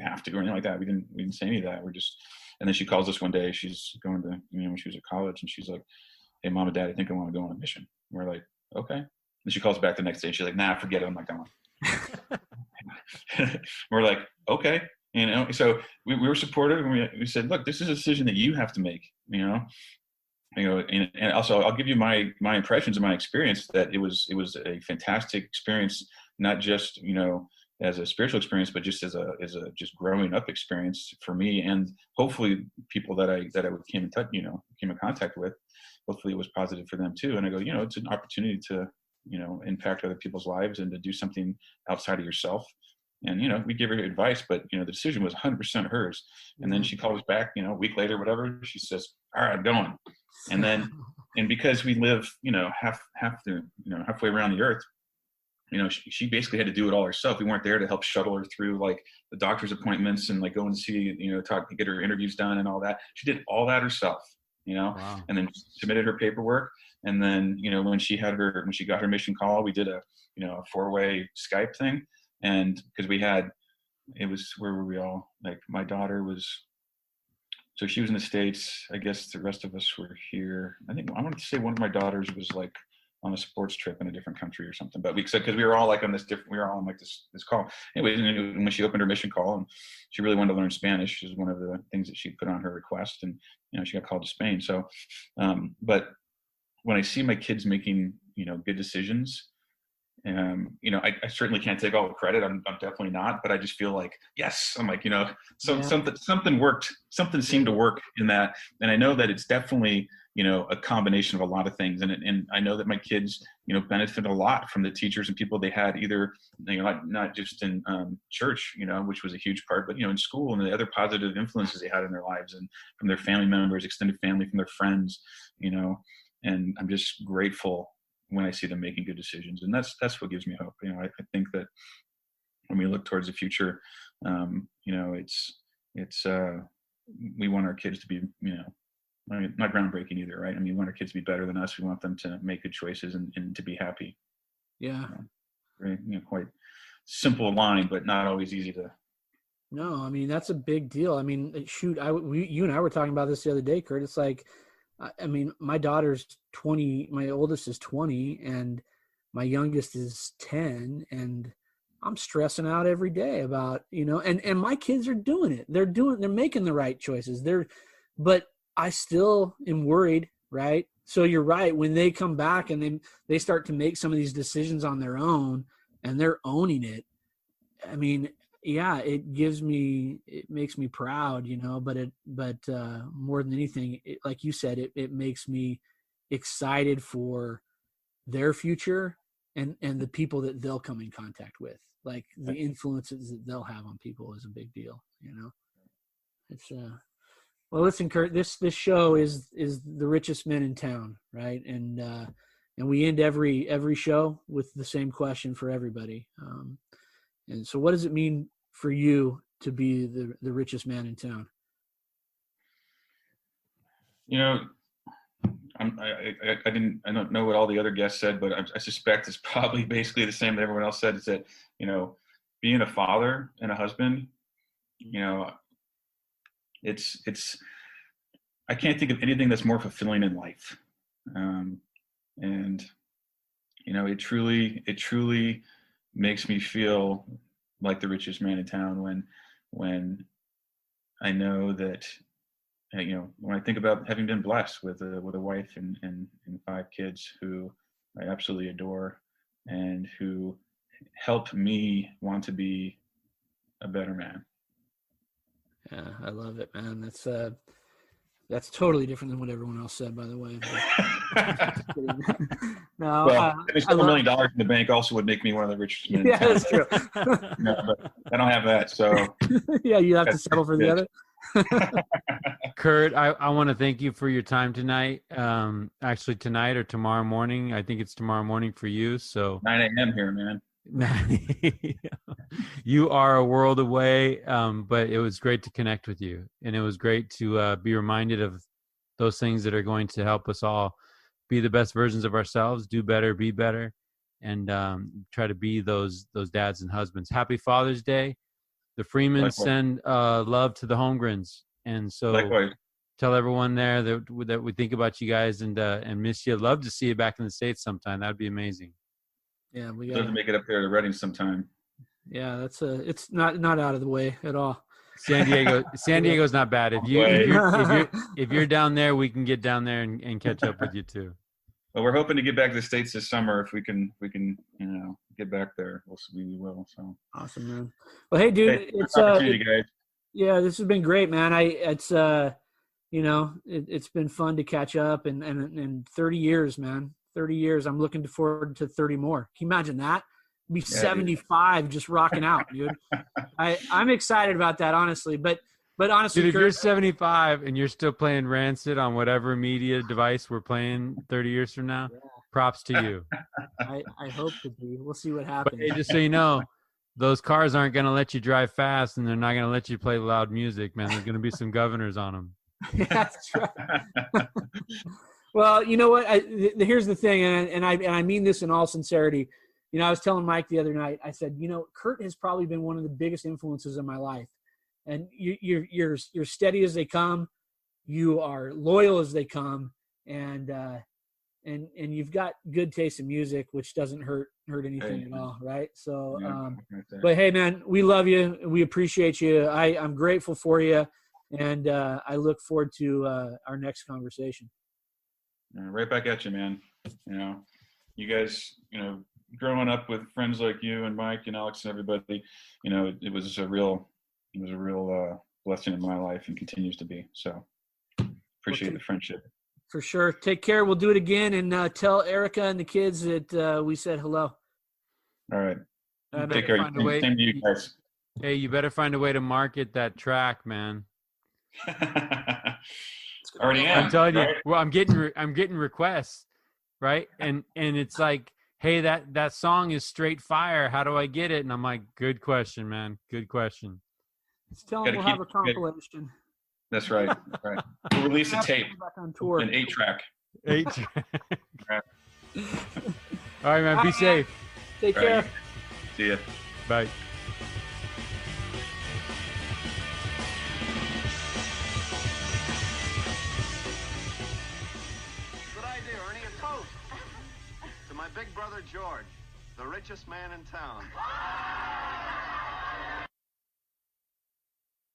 have to or anything like that. We didn't say any of that. We're just, and then she calls us one day. She's going to, when she was at college, and she's like, hey, Mom and Dad, I think I want to go on a mission. And we're like, okay. And she calls back the next day. She's like, nah, forget it. I'm like, come on. We're like, okay. So we were supportive, and we said, look, this is a decision that you have to make, and also I'll give you my impressions and my experience, that it was a fantastic experience, not just, as a spiritual experience, but just as a just growing up experience for me, and hopefully people that I came in contact with, hopefully it was positive for them too. And I go, it's an opportunity to, impact other people's lives and to do something outside of yourself. And, we gave her advice, but, the decision was 100% hers. And then she calls back, a week later, whatever, she says, all right, I'm going. And then and because we live, halfway around the earth, she basically had to do it all herself. We weren't there to help shuttle her through like the doctor's appointments and like go and see, talk to get her interviews done and all that. She did all that herself, Wow. and then submitted her paperwork. And then, when she got her mission call, we did a 4-way Skype thing. And because where were we all? Like my daughter so she was in the States. I guess the rest of us were here. I wanted to say one of my daughters was like on a sports trip in a different country or something, but we said, because we were all like on this call. Anyway, when she opened her mission call, and she really wanted to learn Spanish, is one of the things that she put on her request, and she got called to Spain. So, but when I see my kids making good decisions, I certainly can't take all the credit. I'm definitely not, but I just feel like, yes, I'm like, something worked, something seemed to work in that. And I know that it's definitely, a combination of a lot of things. And I know that my kids, benefited a lot from the teachers and people they had, either, not just in church, which was a huge part, but, in school, and the other positive influences they had in their lives, and from their family members, extended family, from their friends, and I'm just grateful when I see them making good decisions. And that's what gives me hope. I think that when we look towards the future, it's we want our kids to be, not groundbreaking either, right? We want our kids to be better than us. We want them to make good choices and to be happy. Yeah. Very, quite simple line, but not always easy to. No, that's a big deal. Shoot, you and I were talking about this the other day, Kurt. It's like, my daughter's 20, my oldest is 20, and my youngest is 10, and I'm stressing out every day about, and my kids are doing it. They're making the right choices. But I still am worried, right? So you're right. When they come back and they start to make some of these decisions on their own and they're owning it, yeah, it makes me proud, but more than anything, like you said, it makes me excited for their future and the people that they'll come in contact with. Like the influences that they'll have on people is a big deal, It's well, listen, Kurt, this show is the richest men in town, right? And we end every show with the same question for everybody. And so what does it mean for you to be the richest man in town? I don't know what all the other guests said, but I suspect it's probably basically the same that everyone else said. Is that, being a father and a husband, it's I can't think of anything that's more fulfilling in life. And it truly makes me feel like the richest man in town when I know that, when I think about having been blessed with a wife and 5 kids who I absolutely adore, and who help me want to be a better man. Yeah, I love it, man. That's totally different than what everyone else said, by the way. No, well, $1 million in the bank also would make me one of the richest men. Yeah, that's true. But I don't have that, so. Yeah, you have to settle for the other. Kurt, I want to thank you for your time tonight. Actually, tonight or tomorrow morning. I think it's tomorrow morning for you. So 9 a.m. here, man. You are a world away, but it was great to connect with you, and it was great to be reminded of those things that are going to help us all be the best versions of ourselves, do better, be better, and try to be those dads and husbands. Happy Father's Day. The Freemans send love to the Holmgrens, and so likewise. Tell everyone there that we think about you guys and miss you. Love to see you back in the States sometime. That'd be amazing. Yeah, we got to make it up there to Reading sometime. Yeah, it's not out of the way at all. San Diego's not bad. If you're down there, we can get down there and catch up with you too. Well, we're hoping to get back to the States this summer. If we can get back there, we will. So awesome, man. Well, hey, dude, it's opportunity, guys. Yeah, this has been great, man. It's been fun to catch up, and 30 years, man. 30 years. I'm looking forward to 30 more. Can you imagine that? Be 75 dude. Just rocking out, dude. I'm excited about that, honestly. But But honestly, Dude, if Kurt, you're 75 and you're still playing Rancid on whatever media device we're playing 30 years from now, props to you. I hope to be. We'll see what But happens. hey, just so you know, those cars aren't going to let you drive fast, and they're not going to let you play loud music, man. There's going to be some governors on them. That's right. Well, you know what? Here's the thing, and I mean this in all sincerity. You know, I was telling Mike the other night. I said, you know, Kurt has probably been one of the biggest influences in my life, and you're steady as they come. You are loyal as they come, and you've got good taste in music, which doesn't hurt anything at all, right? So, but hey, man, we love you. We appreciate you. I'm grateful for you, and I look forward to our next conversation. Right back at you, man. You know, you guys, you know, growing up with friends like you and Mike and Alex and everybody, you know, it was a real blessing in my life and continues to be. So appreciate the friendship. For sure. Take care. We'll do it again, and tell Erica and the kids that we said hello. All right. Take care. Same to you guys. Hey, you better find a way to market that track, man. Already am. I'm telling you. Well, I'm getting requests, right? And it's like, hey, that song is straight fire. How do I get it? And I'm like, good question, man. Good question. Just tell them we'll have a compilation. That's right. That's right. We'll release a tape. An 8-track. 8-track. All right, man. Be safe. Take care. Right. See ya. Bye. My big brother George, the richest man in town.